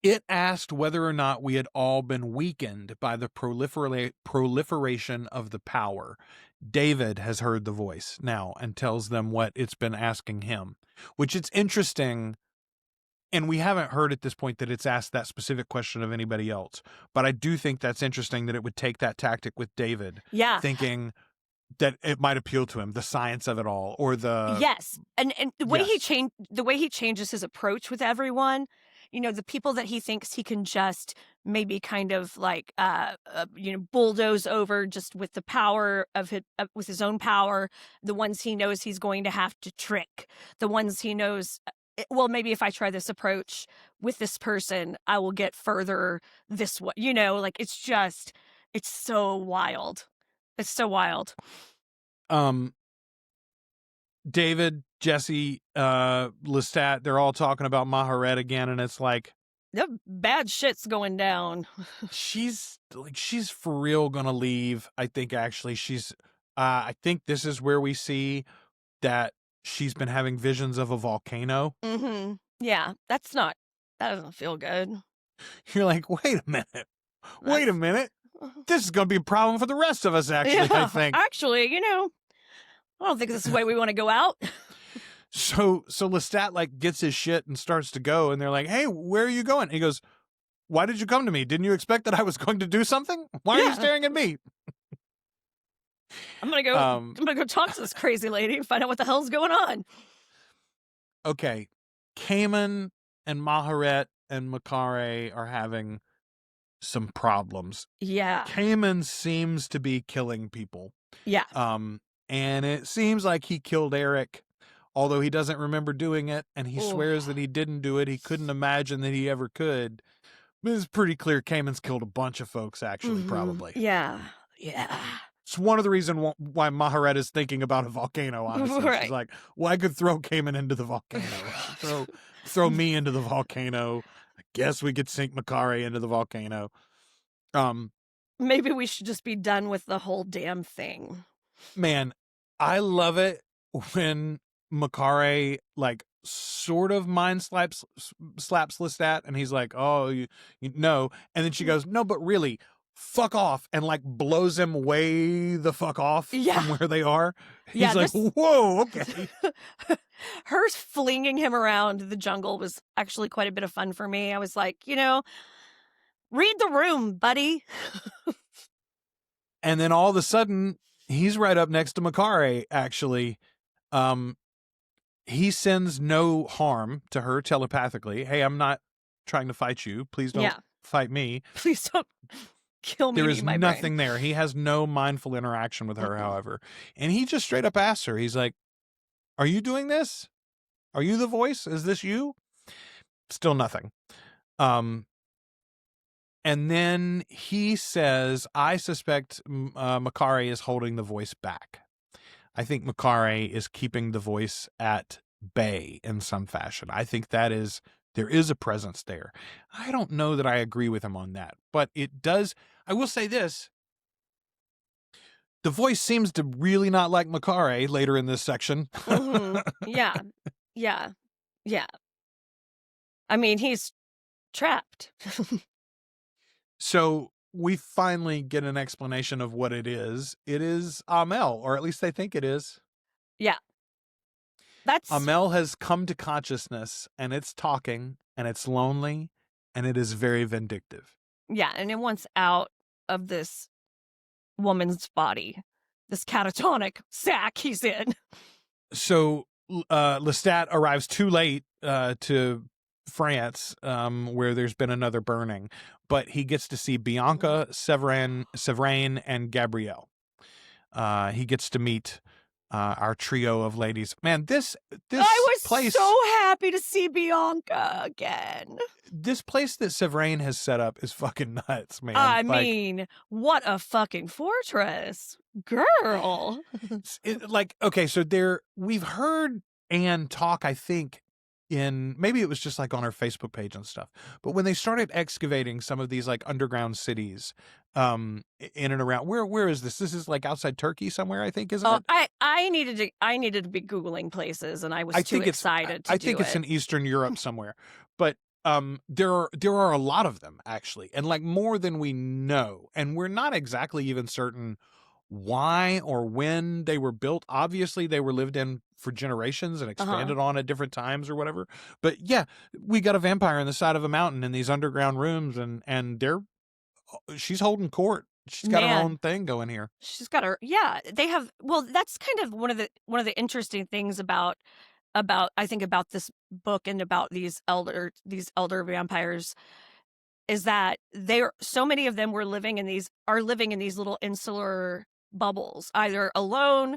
It asked whether or not we had all been weakened by the proliferation of the power. David has heard the voice now and tells them what it's been asking him, which it's interesting. And we haven't heard at this point that it's asked that specific question of anybody else. But I do think that's interesting that it would take that tactic with David. Yeah. Thinking that it might appeal to him, the science of it all, or the... Yes. And the way he changes his approach with everyone, the people that he thinks he can just maybe kind of like, bulldoze over just with the power of with his own power, the ones he knows he's going to have to trick, the ones he knows... Well, maybe if I try this approach with this person, I will get further this way. It's so wild. It's so wild. David, Jesse, Lestat, they're all talking about Maharet again, and it's like... The bad shit's going down. she's for real gonna leave. I think actually I think this is where we see that she's been having visions of a volcano. Mm-hmm. Yeah, that doesn't feel good. You're like, wait a minute. This is going to be a problem for the rest of us, actually, I think. Actually, I don't think this is the way we want to go out. So Lestat, gets his shit and starts to go, and they're like, hey, where are you going? And he goes, why did you come to me? Didn't you expect that I was going to do something? Why are you staring at me? I'm gonna go talk to this crazy lady and find out what the hell's going on. Okay. Cayman and Maharet and Makare are having some problems. Yeah. Cayman seems to be killing people. Yeah. And it seems like he killed Eric, although he doesn't remember doing it, and he swears that he didn't do it. He couldn't imagine that he ever could. But it's pretty clear Cayman's killed a bunch of folks, actually, probably. Yeah. Yeah. It's one of the reasons why Maharet is thinking about a volcano, honestly. Right. She's like, well, I could throw Cayman into the volcano. throw me into the volcano. I guess we could sink Makare into the volcano. Maybe we should just be done with the whole damn thing. Man, I love it when Makare, sort of mind slaps Lestat, and he's like, oh, you know. And then she goes, no, but really, fuck off, and blows him way the fuck off from where they are. He's whoa, okay. Her flinging him around the jungle was actually quite a bit of fun for me. I was like, read the room, buddy. And then all of a sudden, He's right up next to Makare, actually. He sends no harm to her telepathically. Hey, I'm not trying to fight you. Please don't fight me. Please don't kill me. There is nothing there. He has no mindful interaction with her, however. And he just straight up asks her, he's like, are you doing this? Are you the voice? Is this you? Still nothing. And then he says, I suspect Makare is holding the voice back. I think Makare is keeping the voice at bay in some fashion. I think there is a presence there. I don't know that I agree with him on that, but it does. I will say this. The voice seems to really not like Makare later in this section. Yeah. I mean, he's trapped. So we finally get an explanation of what it is. It is Amiee, or at least they think it is. Yeah. Amiee has come to consciousness, and it's talking, and it's lonely, and it is very vindictive. Yeah, and it wants out of this woman's body, this catatonic sack he's in. So Lestat arrives too late to France, where there's been another burning, but he gets to see Bianca, Séverine, and Gabrielle. He gets to meet our trio of ladies. Man, this I was place, so happy to see Bianca again. This place that Séverine has set up is fucking nuts, man. I mean, what a fucking fortress, girl. Okay, so we've heard Anne talk, I think, maybe it was just like on her Facebook page and stuff, but when they started excavating some of these like underground cities in and around, where is this is like outside Turkey somewhere, I think, isn't it? I needed to be Googling places, and I was too excited to I think it's in Eastern Europe somewhere, but there are a lot of them, actually, and like more than we know, and we're not exactly even certain why or when they were built. Obviously they were lived in for generations and expanded on at different times or whatever, but yeah, we got a vampire on the side of a mountain in these underground rooms, and she's holding court. She's got her own thing going here. She's got her. Yeah, they have. Well, that's kind of one of the interesting things about I think about this book and about these elder vampires is that so many of them are living in these little insular bubbles, either alone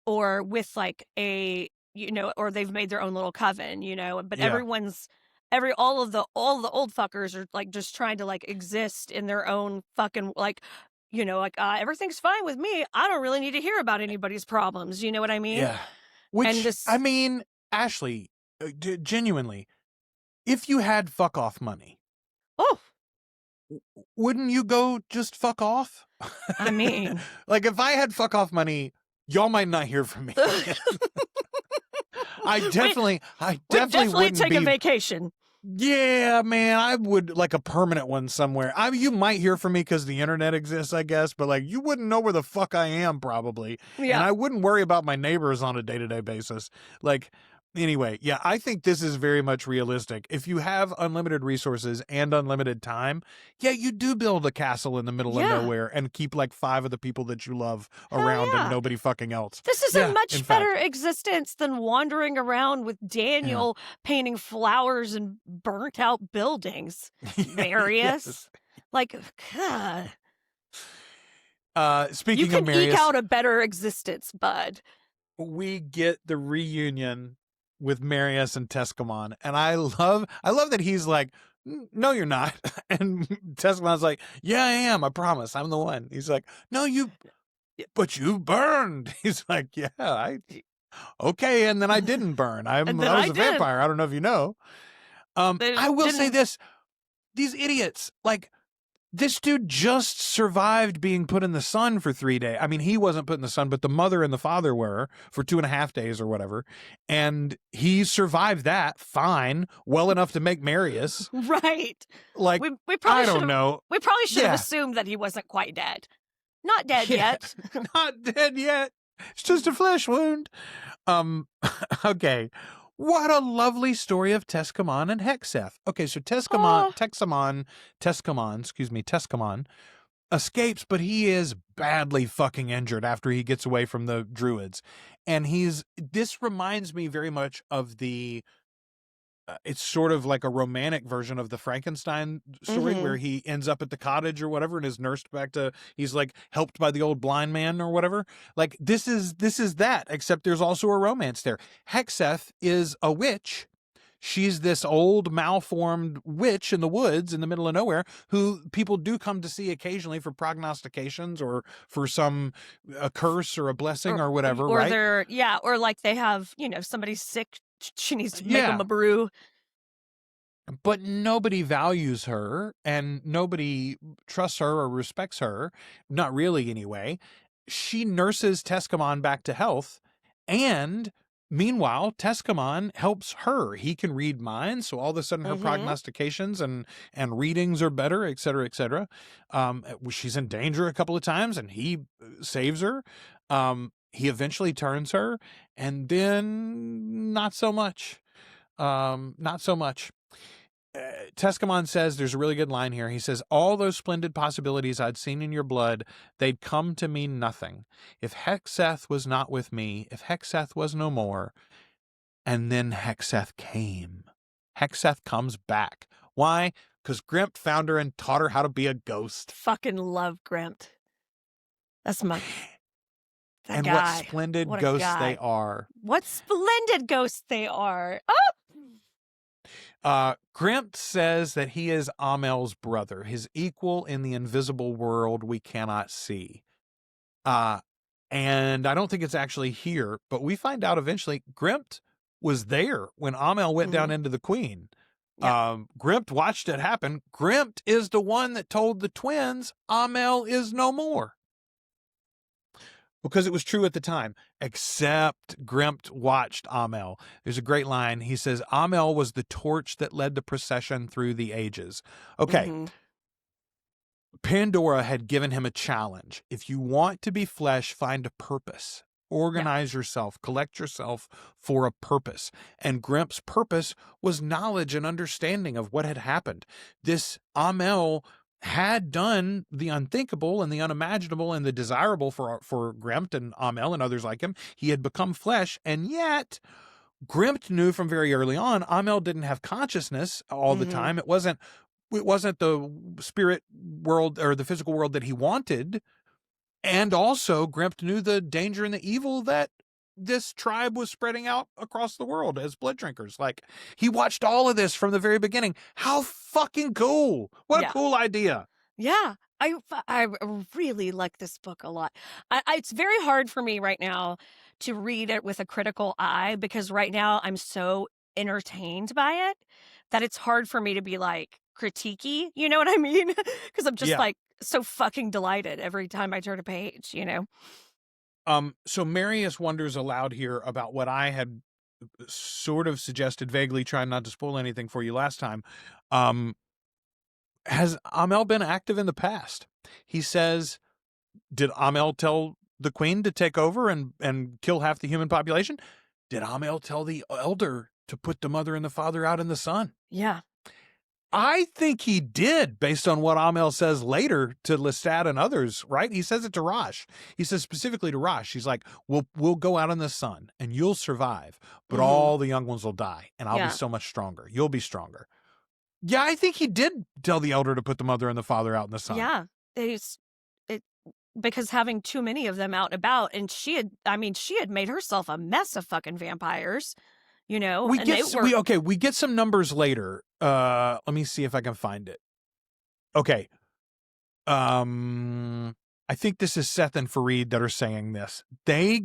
or with like or they've made their own little coven, but all the old fuckers are like just trying to like exist in their own fucking like, everything's fine with me. I don't really need to hear about anybody's problems. You know what I mean? Yeah. I mean, Ashley, genuinely, if you had fuck off money, wouldn't you go just fuck off? I mean, like if I had fuck off money, y'all might not hear from me. I definitely wouldn't take a vacation. Yeah, man, I would, like a permanent one somewhere. You might hear from me because the internet exists, I guess, but like you wouldn't know where the fuck I am probably. Yeah. And I wouldn't worry about my neighbors on a day-to-day basis. Like, anyway, yeah, I think this is very much realistic. If you have unlimited resources and unlimited time, yeah, you do build a castle in the middle of nowhere and keep like 5 of the people that you love around and nobody fucking else. This is a much better existence than wandering around with Daniel painting flowers and burnt out buildings. Marius. Like, God. Speaking of Marius, you can eke out a better existence, bud. We get the reunion with Marius and Tescamon, and I love that he's like, no, you're not. And Tescamon's like, yeah, I am. I promise. I'm the one. He's like, no, but you burned. He's like, yeah, okay. And then I didn't burn. I was a vampire. I don't know if you know. I will say this. These idiots, like, this dude just survived being put in the sun for 3 days. I mean, he wasn't put in the sun, but the mother and the father were for 2.5 days or whatever. And he survived that fine, well enough to make Marius. Right. Like, we probably I don't know. We probably should have assumed that he wasn't quite dead. Not dead yet. Not dead yet. It's just a flesh wound. Okay. What a lovely story of Tescamon and Hexeth. Okay, so Tescamon escapes, but he is badly fucking injured after he gets away from the druids. And this reminds me very much of it's sort of like a romantic version of the Frankenstein story where he ends up at the cottage or whatever and is nursed back to, he's like helped by the old blind man or whatever. Like this is that, except there's also a romance there. Hexeth is a witch. She's this old malformed witch in the woods in the middle of nowhere who people do come to see occasionally for prognostications or for a curse or a blessing or whatever, or right? or like they have, somebody's sick. She needs to make them a brew. But nobody values her and nobody trusts her or respects her. Not really, anyway. She nurses Tescamon back to health. And meanwhile, Tescamon helps her. He can read minds. So all of a sudden her prognostications and readings are better, et cetera, et cetera. She's in danger a couple of times and he saves her. He eventually turns her, and then not so much. Not so much. Tescamon says, there's a really good line here. He says, all those splendid possibilities I'd seen in your blood, they'd come to mean nothing. If Hexeth was not with me, if Hexeth was no more. And then Hexeth came. Hexeth comes back. Why? Because Grimpt found her and taught her how to be a ghost. Fucking love Grimpt. That's my... And what splendid ghosts they are. What splendid ghosts they are. Oh! Grimpt says that he is Amel's brother, his equal in the invisible world we cannot see. And I don't think it's actually here, but we find out eventually Grimpt was there when Amel went down into the Queen. Yeah. Grimpt watched it happen. Grimpt is the one that told the twins Amel is no more. Because it was true at the time, except Grimpt watched Amel. There's a great line. He says, Amel was the torch that led the procession through the ages. Okay. Pandora had given him a challenge. If you want to be flesh, find a purpose. Organize yourself, collect yourself for a purpose. And Grimpt's purpose was knowledge and understanding of what had happened. This Amel had done the unthinkable and the unimaginable and the desirable for Grimpt and Amel and others like him. He had become flesh, and yet Grimpt knew from very early on Amel didn't have consciousness all the time. It wasn't the spirit world or the physical world that he wanted. And also Grimpt knew the danger and the evil that this tribe was spreading out across the world as blood drinkers. Like, he watched all of this from the very beginning. How fucking cool. What a cool idea. Yeah. I really like this book a lot. It's very hard for me right now to read it with a critical eye because right now I'm so entertained by it that it's hard for me to be like critiquey. You know what I mean? Because I'm just like so fucking delighted every time I turn a page, So Marius wonders aloud here about what I had sort of suggested vaguely, trying not to spoil anything for you last time. Has Amel been active in the past? He says, did Amel tell the Queen to take over and kill half the human population? Did Amel tell the elder to put the mother and the father out in the sun? Yeah. I think he did, based on what Amel says later to Lestat and others, right? He says it to Rosh. He says specifically to Rosh, he's like, we'll go out in the sun and you'll survive, but all the young ones will die and I'll be so much stronger. You'll be stronger. Yeah, I think he did tell the elder to put the mother and the father out in the sun. Yeah, because having too many of them out and about, and she had made herself a mess of fucking vampires. We get some numbers later. Let me see if I can find it. Okay. I think this is Seth and Fareed that are saying this. They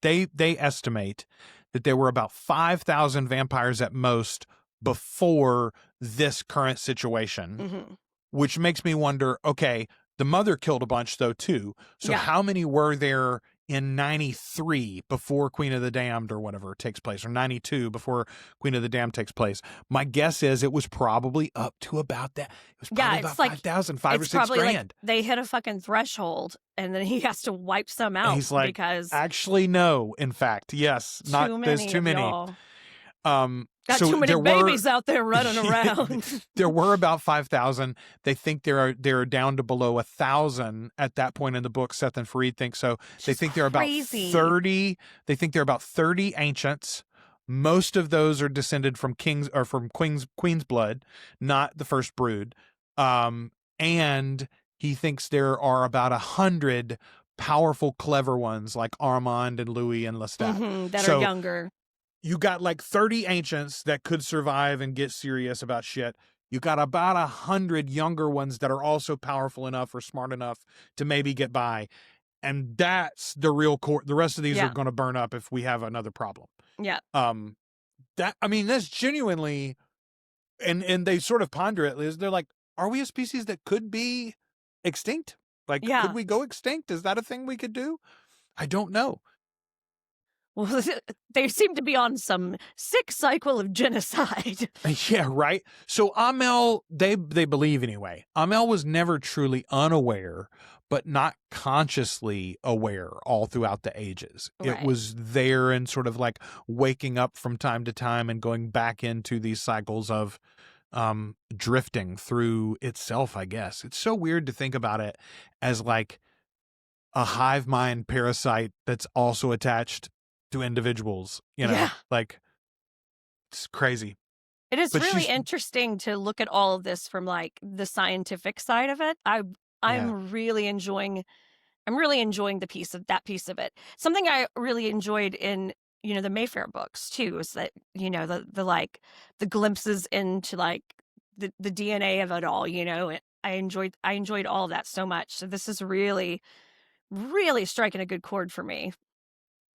estimate that there were about 5,000 vampires at most before this current situation, which makes me wonder, okay, the mother killed a bunch though too. So how many were there in 93 before Queen of the Damned or whatever takes place, or 92 before Queen of the Damned takes place? My guess is it was probably up to about that. It was probably about 5,000, 5 or 6 grand. Like they hit a fucking threshold and then he has to wipe some out. And he's like, because actually, no, in fact, yes, there's too many. Got too many babies out there running around. There were about 5,000. They think they're down to below 1,000 at that point in the book. Seth and Fareed think so. They think they're about 30. They think they're about 30 ancients. Most of those are descended from kings or from queen's blood, not the first brood. And he thinks there are about 100 powerful, clever ones like Armand and Louis and Lestat that are younger. You got like 30 ancients that could survive and get serious about shit. You got about 100 younger ones that are also powerful enough or smart enough to maybe get by. And that's the real core. The rest of these are going to burn up if we have another problem. Yeah. That's genuinely, and they sort of ponder it, Liz. They're like, are we a species that could be extinct? Like, could we go extinct? Is that a thing we could do? I don't know. Well, they seem to be on some sick cycle of genocide. Yeah, right? So Amiee, they believe anyway, Amiee was never truly unaware, but not consciously aware all throughout the ages. Right. It was there and sort of like waking up from time to time and going back into these cycles of drifting through itself, I guess. It's so weird to think about it as like a hive mind parasite that's also attached to individuals, like it's crazy. It is really interesting to look at all of this from like the scientific side of it. I'm really enjoying that piece of it. Something I really enjoyed in the Mayfair books too is that the glimpses into like the DNA of it all. I enjoyed all of that so much. So this is really, really striking a good chord for me.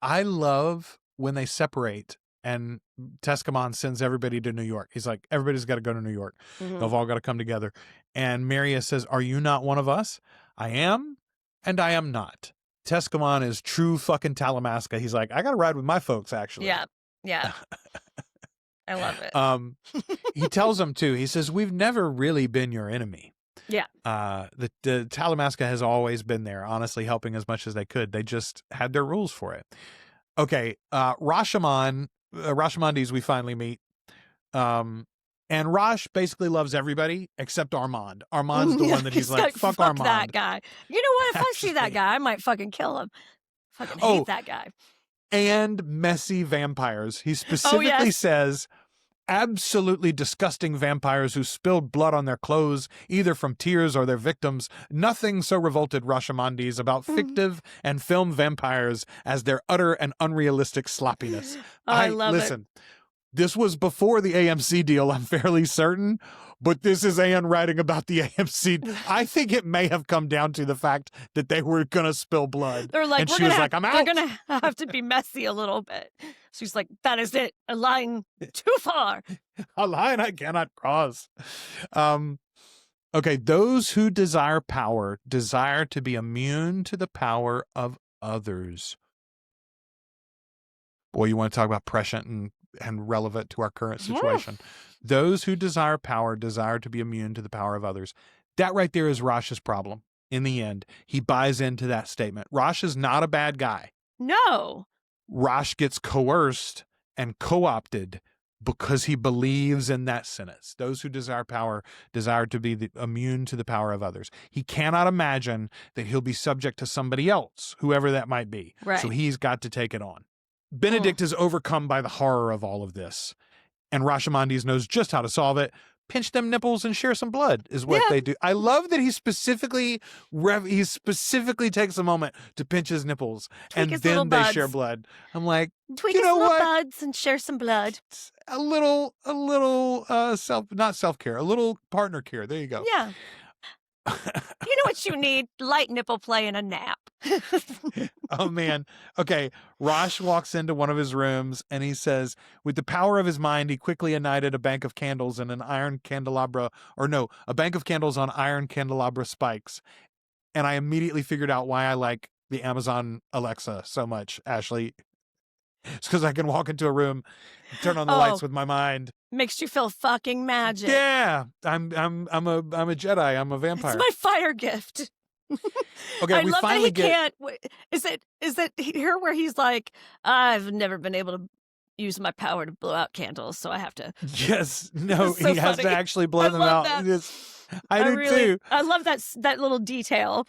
I love when they separate and Tescamon sends everybody to New York. He's like, everybody's got to go to New York. They've all got to come together. And Marius says, are you not one of us? I am, and I am not. Tescamon is true fucking Talamasca. He's like, I got to ride with my folks, actually. Yeah. Yeah. I love it. He tells them, too, he says, we've never really been your enemy. Yeah. The Talamasca has always been there, honestly, helping as much as they could. They just had their rules for it. Okay. Rashamondes we finally meet. And Rosh basically loves everybody except Armand. Armand's the one that he's like, fuck Armand. That guy. You know what? If I see that guy, I might fucking kill him. Fucking hate that guy. And messy vampires. He specifically says, absolutely disgusting vampires who spilled blood on their clothes, either from tears or their victims. Nothing so revolted Rashamondes about fictive and film vampires as their utter and unrealistic sloppiness. I love it. This was before the AMC deal, I'm fairly certain, but this is Anne writing about the AMC. I think it may have come down to the fact that they were going to spill blood. They're like, and she was like, I'm out. They're going to have to be messy a little bit. She's like, that is it. A line too far. A line I cannot cross. Okay, those who desire power desire to be immune to the power of others. Boy, you want to talk about prescient and relevant to our current situation. Yeah. Those who desire power desire to be immune to the power of others. That right there is Rosh's problem. In the end, he buys into that statement. Rosh is not a bad guy. No. Rosh gets coerced and co-opted because he believes in that sentence. Those who desire power desire to be immune to the power of others. He cannot imagine that he'll be subject to somebody else, whoever that might be. Right. So he's got to take it on. Benedict is overcome by the horror of all of this, and Rashamondes knows just how to solve it. Pinch them nipples and share some blood is what they do. I love that he specifically takes a moment to pinch his nipples, and then they share blood. I'm like, tweak his little buds and share some blood. A little not self-care, a little partner care. There you go. Yeah. You know what you need? Light nipple play and a nap. Oh, man. Okay. Rosh walks into one of his rooms and he says, with the power of his mind, he quickly ignited a bank of candles and a bank of candles on iron candelabra spikes. And I immediately figured out why I like the Amazon Alexa so much, Ashley. It's because I can walk into a room, turn on the lights with my mind. Makes you feel fucking magic. Yeah, I'm a Jedi. I'm a vampire. It's my fire gift. Okay, I love that he can't. Is it here where he's like, I've never been able to, use my power to blow out candles, so I have to. Yes, no, So he has to funny. actually blow them love out. that. I do too. I love that little detail.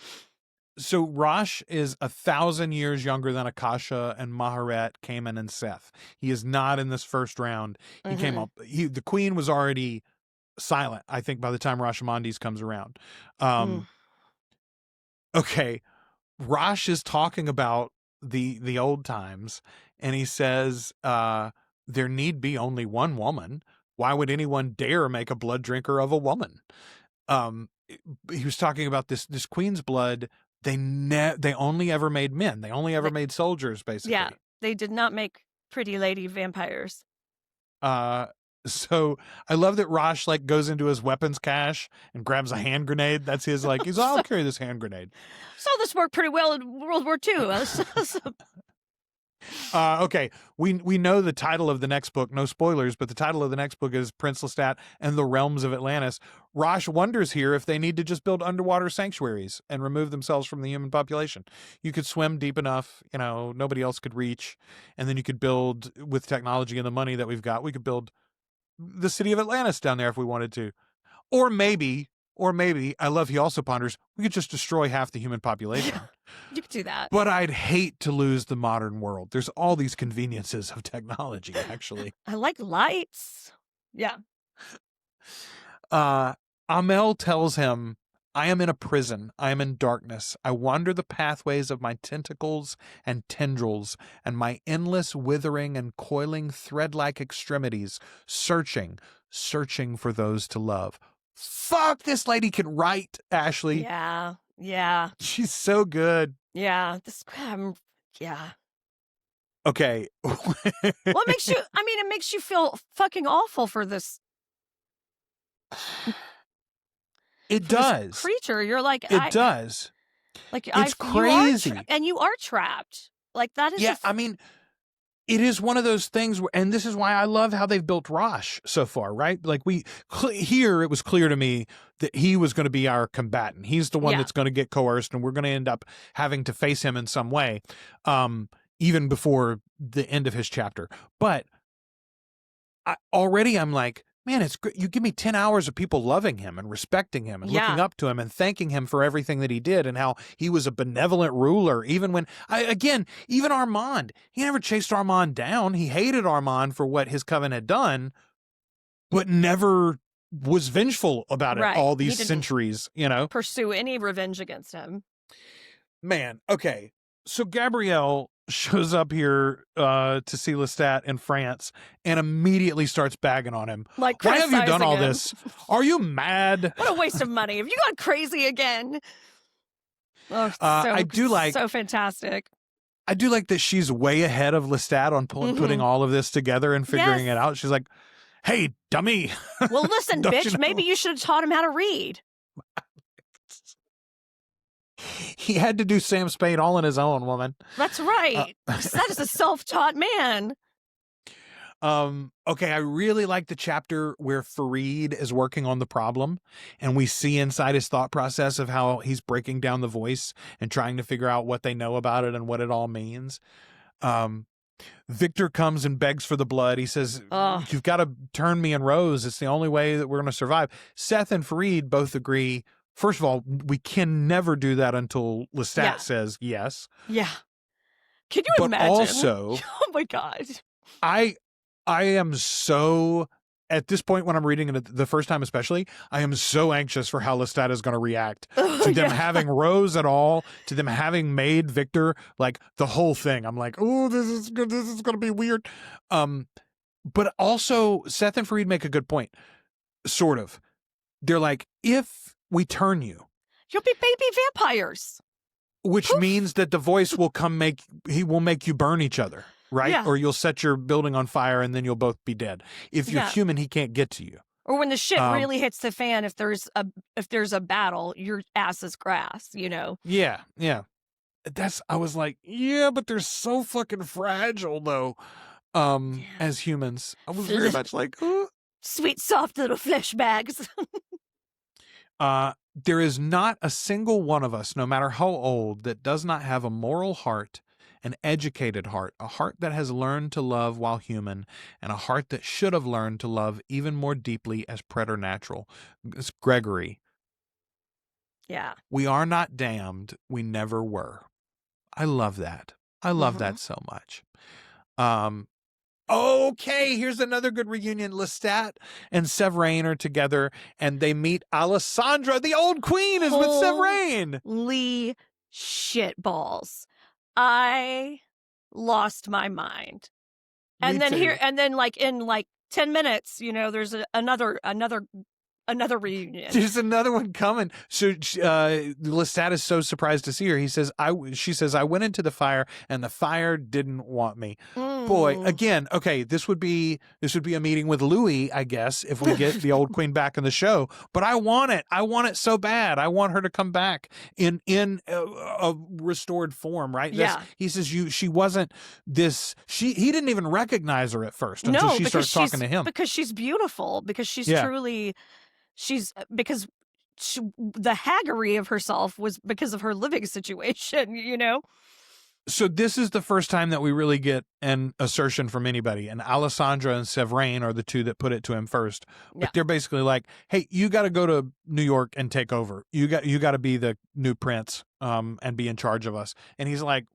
So Rosh is 1,000 years younger than Akasha and Maharet, Cayman, and Seth. He is not in this first round. He came up. The queen was already silent, I think, by the time Rashomondis comes around. Okay, Rosh is talking about the old times, and he says there need be only one woman. Why would anyone dare make a blood drinker of a woman? He was talking about this queen's blood. They only ever made men. They only ever made soldiers, basically. Yeah, they did not make pretty lady vampires. So I love that Rosh like goes into his weapons cache and grabs a hand grenade. That's his I'll carry this hand grenade. So this worked pretty well in World War II. Okay, we know the title of the next book. No spoilers, but the title of the next book is Prince Lestat and the Realms of Atlantis. Rosh wonders here if they need to just build underwater sanctuaries and remove themselves from the human population. You could swim deep enough, nobody else could reach, and then you could build, with technology and the money that we've got, we could build the city of Atlantis down there if we wanted to. Or maybe, I love he also ponders, we could just destroy half the human population. You could do that. But I'd hate to lose the modern world. There's all these conveniences of technology, actually. I like lights. Yeah. Amel tells him, I am in a prison. I am in darkness. I wander the pathways of my tentacles and tendrils and my endless withering and coiling thread-like extremities, searching for those to love. Fuck, this lady can write, Ashley. Yeah. Yeah. She's so good. Yeah. Yeah. Okay. Well, it makes you feel fucking awful for this. It does. Creature. You're like, it does. Like, it's crazy. And you are trapped. Like, that is. Yeah. It is one of those things where, and this is why I love how they've built Rosh so far, right? Like here, it was clear to me that he was going to be our combatant. He's the one that's going to get coerced, and we're going to end up having to face him in some way, even before the end of his chapter. But I'm like, man, it's great. You give me 10 hours of people loving him and respecting him and looking up to him and thanking him for everything that he did and how he was a benevolent ruler. Even when, even Armand, he never chased Armand down. He hated Armand for what his coven had done, but never was vengeful about it all these centuries, pursue any revenge against him. Man, okay. So Gabrielle shows up here to see Lestat in France and immediately starts bagging on him. Like, why have you done all him? this? Are you mad? What a waste of money. Have you gone crazy again? Oh, so fantastic. I do like that she's way ahead of Lestat on putting all of this together and figuring it out. She's like, hey, dummy. Well, listen, bitch, maybe you should have taught him how to read. He had to do Sam Spade all on his own, woman. That's right. That is a self-taught man. Okay, I really like the chapter where Farid is working on the problem, and we see inside his thought process of how he's breaking down the voice and trying to figure out what they know about it and what it all means. Victor comes and begs for the blood. He says, you've got to turn me and Rose. It's the only way that we're going to survive. Seth and Farid both agree. First of all, we can never do that until Lestat says yes. Yeah. Can you imagine? But also, oh my God. I am so, at this point when I'm reading it the first time especially, I am so anxious for how Lestat is going to react to them having Rose at all, to them having made Victor, like the whole thing. I'm like, oh, this is going to be weird. But also, Seth and Farid make a good point, sort of. They're like, if we turn you, you'll be baby vampires. Which means that the voice will he will make you burn each other, right? Yeah. Or you'll set your building on fire and then you'll both be dead. If you're human, he can't get to you. Or when the shit really hits the fan, if there's a battle, your ass is grass, Yeah, yeah. I was like, but they're so fucking fragile though. As humans. I was very much like, sweet, soft little flesh bags. There is not a single one of us, no matter how old, that does not have a moral heart an educated heart, a heart that has learned to love while human, and a heart that should have learned to love even more deeply as preternatural. It's Gregory. Yeah. We are not damned. We never were. I love that. I love that so much. Okay, here's another good reunion. Lestat and Severine are together, and they meet Alessandra. The old queen is with Severine. Holy shit balls. I lost my mind. And then in 10 minutes, there's another reunion. There's another one coming. So Lestat is so surprised to see her. She says, I went into the fire and the fire didn't want me. Boy, again, okay, this would be a meeting with Louis, I guess, if we get the old queen back in the show. But I want it. I want it so bad. I want her to come back in a restored form, right? Yeah. He says she wasn't this. He didn't even recognize her at first until she starts talking to him. Because she's beautiful. Because she's truly. Because the haggery of herself was because of her living situation, So this is the first time that we really get an assertion from anybody, and Alessandra and Severine are the two that put it to him first. But they're basically like, "Hey, you got to go to New York and take over. You got to be the new prince, and be in charge of us." And he's like,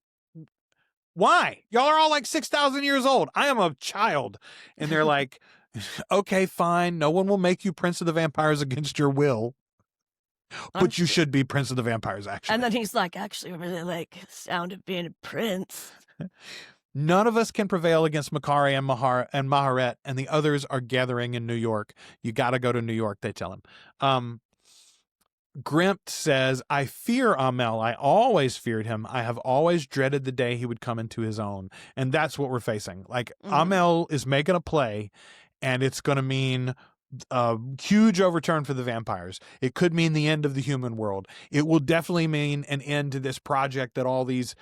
"Why? Y'all are all like 6,000 years old. I am a child." And they're like, "Okay, fine. No one will make you Prince of the Vampires against your will. But you should be Prince of the Vampires, actually." And then he's like, "Actually, I really like the sound of being a prince." None of us can prevail against Makkari and Maharet, and the others are gathering in New York. You got to go to New York, they tell him. Grimpt says, I fear Amiee. I always feared him. I have always dreaded the day he would come into his own. And that's what we're facing. Like, Amiee is making a play, and it's going to mean a huge overturn for the vampires. It could mean the end of the human world. It will definitely mean an end to this project that all these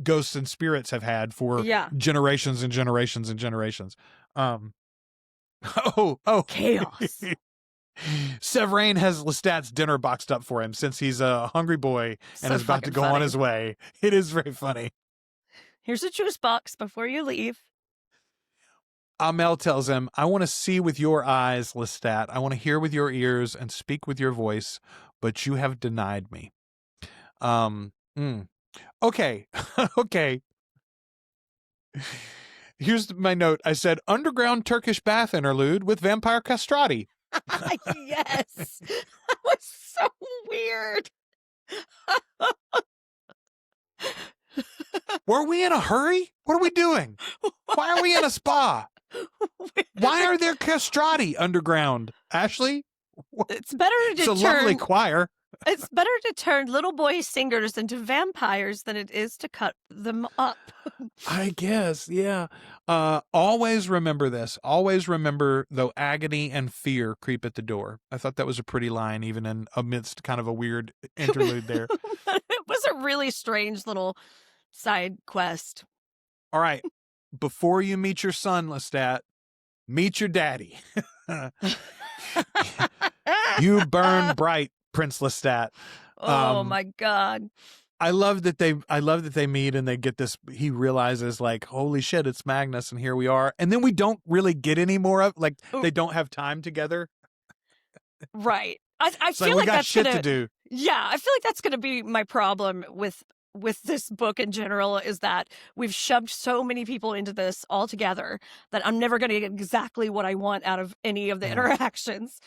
ghosts and spirits have had for generations and generations and generations. Chaos. Severine has Lestat's dinner boxed up for him since he's a hungry boy and is about to go on his way. It is very funny. Here's a juice box before you leave. Amiee tells him, I want to see with your eyes, Lestat. I want to hear with your ears and speak with your voice, but you have denied me. Okay. Okay. Here's my note. I said, underground Turkish bath interlude with vampire castrati. Yes. That was so weird. Were we in a hurry? What are we doing? Why are we in a spa? Why are there castrati underground? Ashley? It's better to It's a lovely choir. It's better to turn little boy singers into vampires than it is to cut them up. I guess, yeah. Always remember this. Always remember, though agony and fear creep at the door. I thought that was a pretty line, even amidst kind of a weird interlude there. It was a really strange little side quest. All right. Before you meet your son, Lestat, meet your daddy. You burn bright, Prince Lestat. Oh my God. I love that they meet and they get this. He realizes, like, holy shit, it's Magnus, and here we are. And then we don't really get any more of, like, they don't have time together. Right. I feel like we we got that's shit gonna, to do. Yeah, I feel like that's going to be my problem with this book in general, is that we've shoved so many people into this all together that I'm never going to get exactly what I want out of any of the interactions.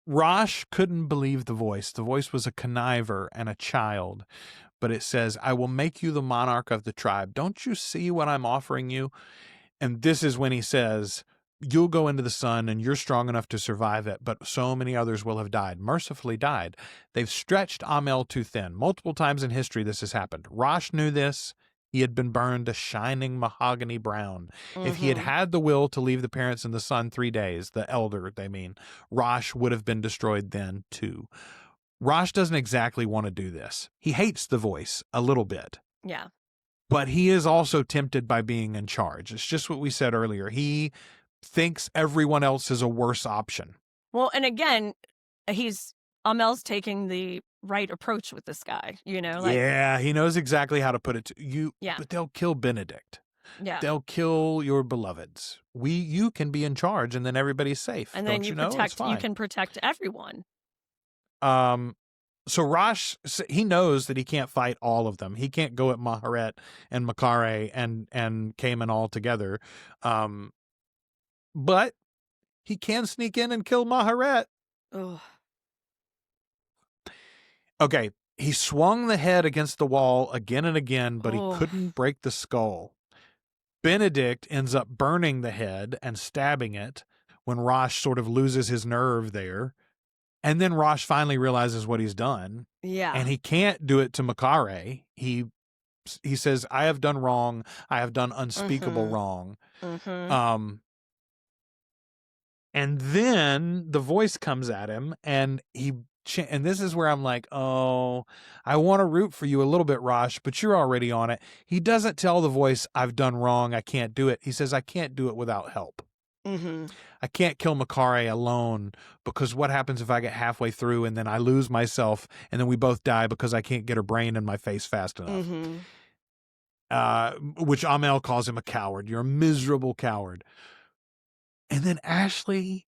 Rosh couldn't believe the voice. The voice was a conniver and a child. But it says, I will make you the monarch of the tribe. Don't you see what I'm offering you? And this is when he says, you'll go into the sun and you're strong enough to survive it, but so many others will have died, mercifully died. They've stretched Amiee too thin. Multiple times in history this has happened. Rosh knew this. He had been burned a shining mahogany brown. If he had had the will to leave the parents in the sun 3 days, the elder, they mean, Rosh would have been destroyed then too. Rosh doesn't exactly want to do this. He hates the voice a little bit. Yeah. But he is also tempted by being in charge. It's just what we said earlier. He thinks everyone else is a worse option. Well, and again, Amell's taking the right approach with this guy, yeah, he knows exactly how to put it to you. Yeah. But they'll kill Benedict. Yeah. They'll kill your beloveds. You can be in charge, and then everybody's safe. And then Don't you know? It's protect. fine. You can protect everyone. So Rosh, he knows that he can't fight all of them. He can't go at Maharet and Makare and Cayman all together. But he can sneak in and kill Maharet. Ugh. Okay, he swung the head against the wall again and again, but he couldn't break the skull. Benedict ends up burning the head and stabbing it when Rosh sort of loses his nerve there. And then Rosh finally realizes what he's done. Yeah. And he can't do it to Makare. He says, I have done wrong. I have done unspeakable wrong. Mm-hmm. And then the voice comes at him, and and this is where I'm like, oh, I want to root for you a little bit, Rosh, but you're already on it. He doesn't tell the voice, I've done wrong, I can't do it. He says, I can't do it without help. Mm-hmm. I can't kill Makare alone, because what happens if I get halfway through and then I lose myself and then we both die because I can't get her brain in my face fast enough? Mm-hmm. Which Amiee calls him a coward. You're a miserable coward. And then Ashley,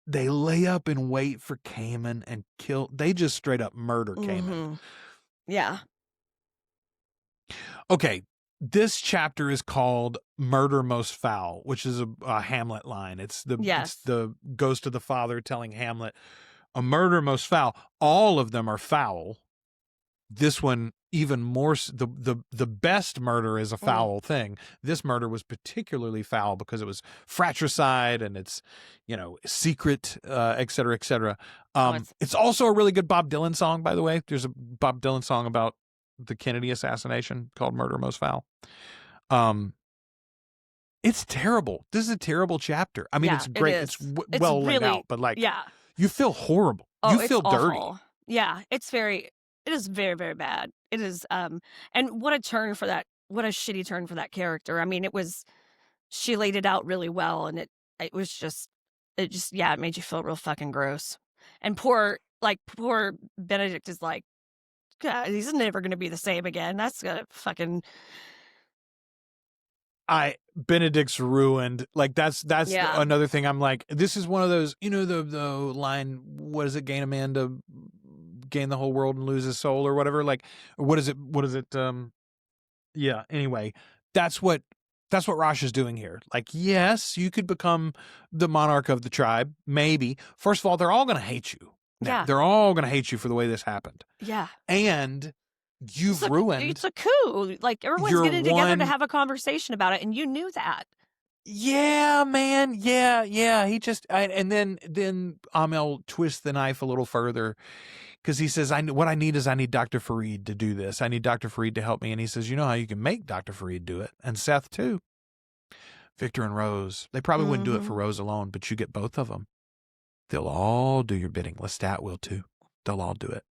they lay up and wait for Cayman and kill. They just straight up murder Cayman. Yeah. Okay. This chapter is called Murder Most Foul, which is a Hamlet line. It's the ghost of the father telling Hamlet, a murder most foul. All of them are foul. This one, even more, the best murder is a foul thing. This murder was particularly foul because it was fratricide and it's, secret, et cetera, et cetera. It's also a really good Bob Dylan song, by the way. There's a Bob Dylan song about the Kennedy assassination called Murder Most Foul. It's terrible. This is a terrible chapter. I mean, it's great. It's well laid out, but you feel horrible. Oh, you feel dirty. Awful. Yeah, it is very, very bad. It is, and what a turn for that, what a shitty turn for that character. I mean, she laid it out really well, and it made you feel real fucking gross. And poor Benedict is like, God, he's never going to be the same again. That's gonna fucking... Benedict's ruined. Like that's another thing. I'm like, this is one of those, the line, what is it? Gain a man to gain the whole world and lose his soul or whatever. Like, what is it? Yeah. Anyway, that's what Rosh is doing here. Like, yes, you could become the monarch of the tribe. Maybe. First of all, they're all going to hate you. Now, they're all going to hate you for the way this happened. Yeah. And you've ruined. It's a coup. Like, everyone's getting together to have a conversation about it, and you knew that. Yeah, man. Yeah. He just, and then Amiee twists the knife a little further because he says, what I need is Dr. Farid to do this. I need Dr. Farid to help me. And he says, you know how you can make Dr. Farid do it? And Seth, too. Victor and Rose. They probably wouldn't do it for Rose alone, but you get both of them. They'll all do your bidding. Lestat will, too. They'll all do it.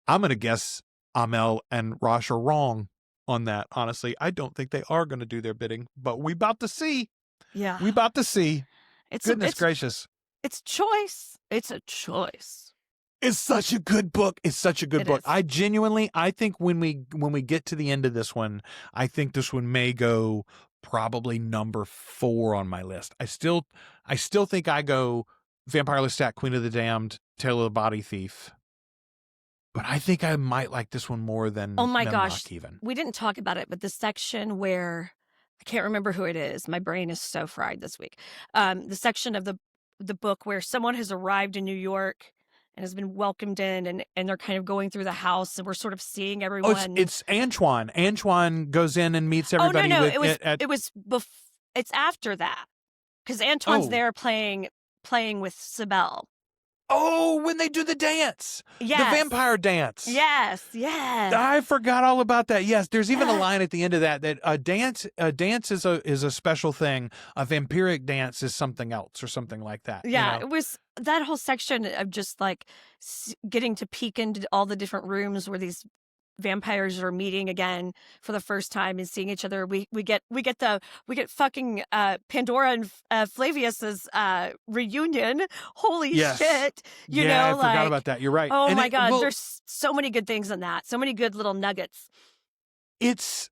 I'm going to guess Amiee and Rosh are wrong on that, honestly. I don't think they are going to do their bidding, but we about to see. Yeah. We about to see. Goodness gracious. It's choice. It's a choice. It's such a good book. It's such a good book. Is. I think when we get to the end of this one, I think this one may go probably number 4 on my list. I still think I go Vampire Lestat, Queen of the Damned, Tale of the Body Thief. But I think I might like this one more than Oh my Memlock gosh. even. We didn't talk about it, but the section where I can't remember who it is. My brain is so fried this week. The section of the book where someone has arrived in New York and has been welcomed in, and they're kind of going through the house, and we're sort of seeing everyone. Oh, it's Antoine. Antoine goes in and meets everybody. Oh, no. It's after that. Because Antoine's there playing with Sibel. Oh, when they do the dance. Yes. The vampire dance. Yes. I forgot all about that. Yes, there's even a line at the end of that a dance is a special thing. A vampiric dance is something else or something like that. Yeah, It was that whole section of just like getting to peek into all the different rooms where these vampires are meeting again for the first time and seeing each other. We get fucking Pandora and Flavius's reunion. Holy shit! You know, I forgot about that. You're right. Oh my God, there's so many good things in that. So many good little nuggets. It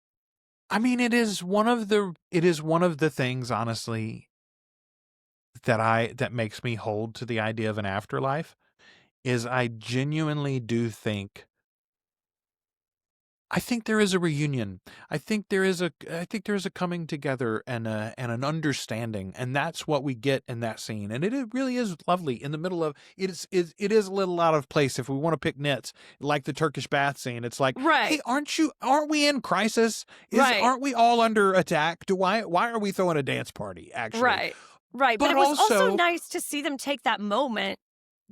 is one of the things, honestly, that makes me hold to the idea of an afterlife. Is I genuinely do think. I think there is a reunion. I think there is a coming together and an understanding, and that's what we get in that scene. And it really is lovely. In the middle of it is a little out of place if we want to pick nits, like the Turkish bath scene. It's like, hey, aren't we in crisis? Aren't we all under attack? Why are we throwing a dance party? Actually, right. But it was also nice to see them take that moment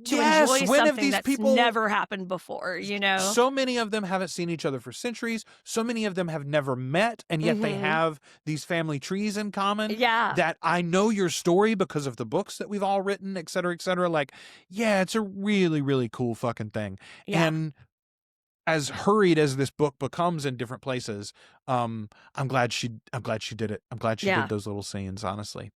to enjoy something that's never happened before, you know? So many of them haven't seen each other for centuries. So many of them have never met, and yet they have these family trees in common. Yeah. That I know your story because of the books that we've all written, et cetera, et cetera. Like, yeah, it's a really, really cool fucking thing. Yeah. And as hurried as this book becomes in different places, I'm glad she did it. I'm glad she did those little scenes, honestly.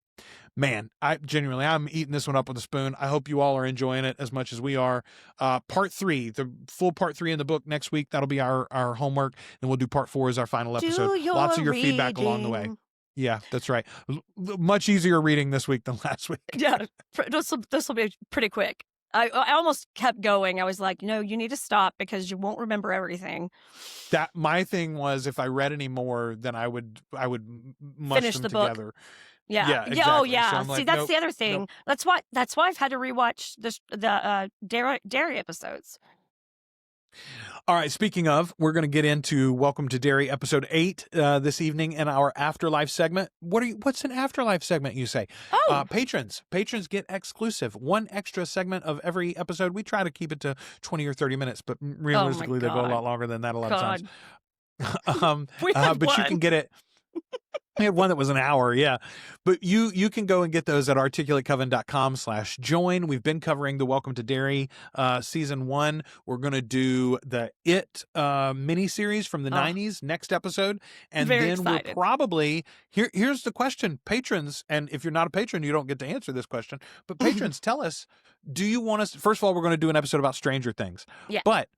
Man, I'm eating this one up with a spoon. I hope you all are enjoying it as much as we are. Part 3, the full part 3 in the book next week. That'll be our homework. And we'll do part 4 as our final episode. Lots of your feedback along the way. Yeah, that's right. Much easier reading this week than last week. Yeah, this will be pretty quick. I almost kept going. I was like, no, you need to stop because you won't remember everything. That my thing was, if I read any more, then I would mush finish them the together. Book. Yeah. Exactly. Oh, yeah. So See, that's the other thing. Nope. That's why I've had to rewatch the Dairy episodes. All right. Speaking of, we're going to get into Welcome to Dairy episode 8 this evening in our Afterlife segment. What's an Afterlife segment, you say? Oh, patrons get exclusive, one extra segment of every episode. We try to keep it to 20 or 30 minutes, but realistically, they go a lot longer than that a lot of times. But you can get it. We had one that was an hour, yeah. But you can go and get those at articulatecoven.com/join. We've been covering the Welcome to Dairy season 1. We're going to do the It miniseries from the 90s next episode. And very then excited. we're probably, here's the question, patrons, and if you're not a patron, you don't get to answer this question, but patrons, tell us, do you want us, first of all, we're going to do an episode about Stranger Things. Yeah. But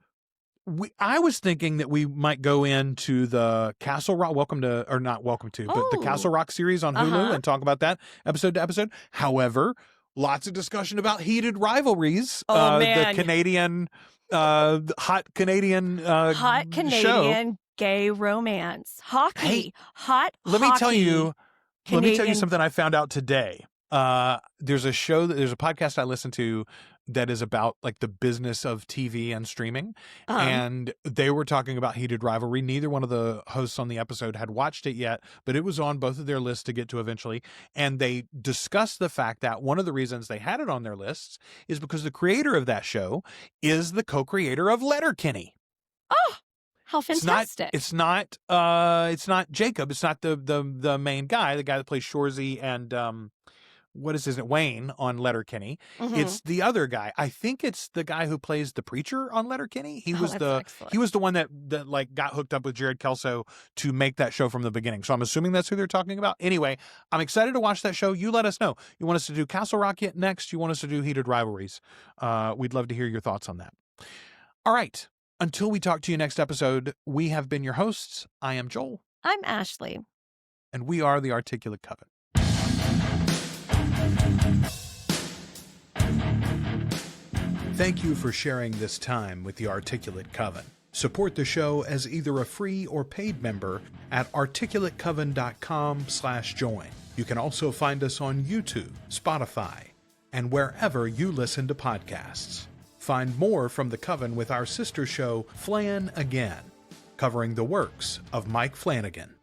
I was thinking that we might go into the Castle Rock, but the Castle Rock series on Hulu and talk about that episode to episode. However, lots of discussion about heated rivalries. The Canadian, hot Canadian show. Gay romance. Hockey. Hey, hot Let hockey. me tell you Canadian. something I found out today. There's a podcast I listen to that is about like the business of TV and streaming. And they were talking about heated rivalry. Neither one of the hosts on the episode had watched it yet, but it was on both of their lists to get to eventually. And they discussed the fact that one of the reasons they had it on their lists is because the creator of that show is the co-creator of Letterkenny. Oh, how fantastic. It's not Jacob. It's not the main guy, the guy that plays Shorzy and, Wayne on Letterkenny. It's the other guy. I think it's the guy who plays the preacher on Letterkenny. He was the one that like got hooked up with Jared Kelso to make that show from the beginning. So I'm assuming that's who they're talking about. Anyway, I'm excited to watch that show. You let us know. You want us to do Castle Rock yet next? You want us to do heated rivalries? We'd love to hear your thoughts on that. All right. Until we talk to you next episode, we have been your hosts. I am Joel. I'm Ashley. And we are the Articulate Coven. Thank you for sharing this time with the Articulate Coven. Support the show as either a free or paid member at articulatecoven.com/join. You can also find us on YouTube, Spotify, and wherever you listen to podcasts. Find more from the Coven with our sister show, Flan Again, covering the works of Mike Flanagan.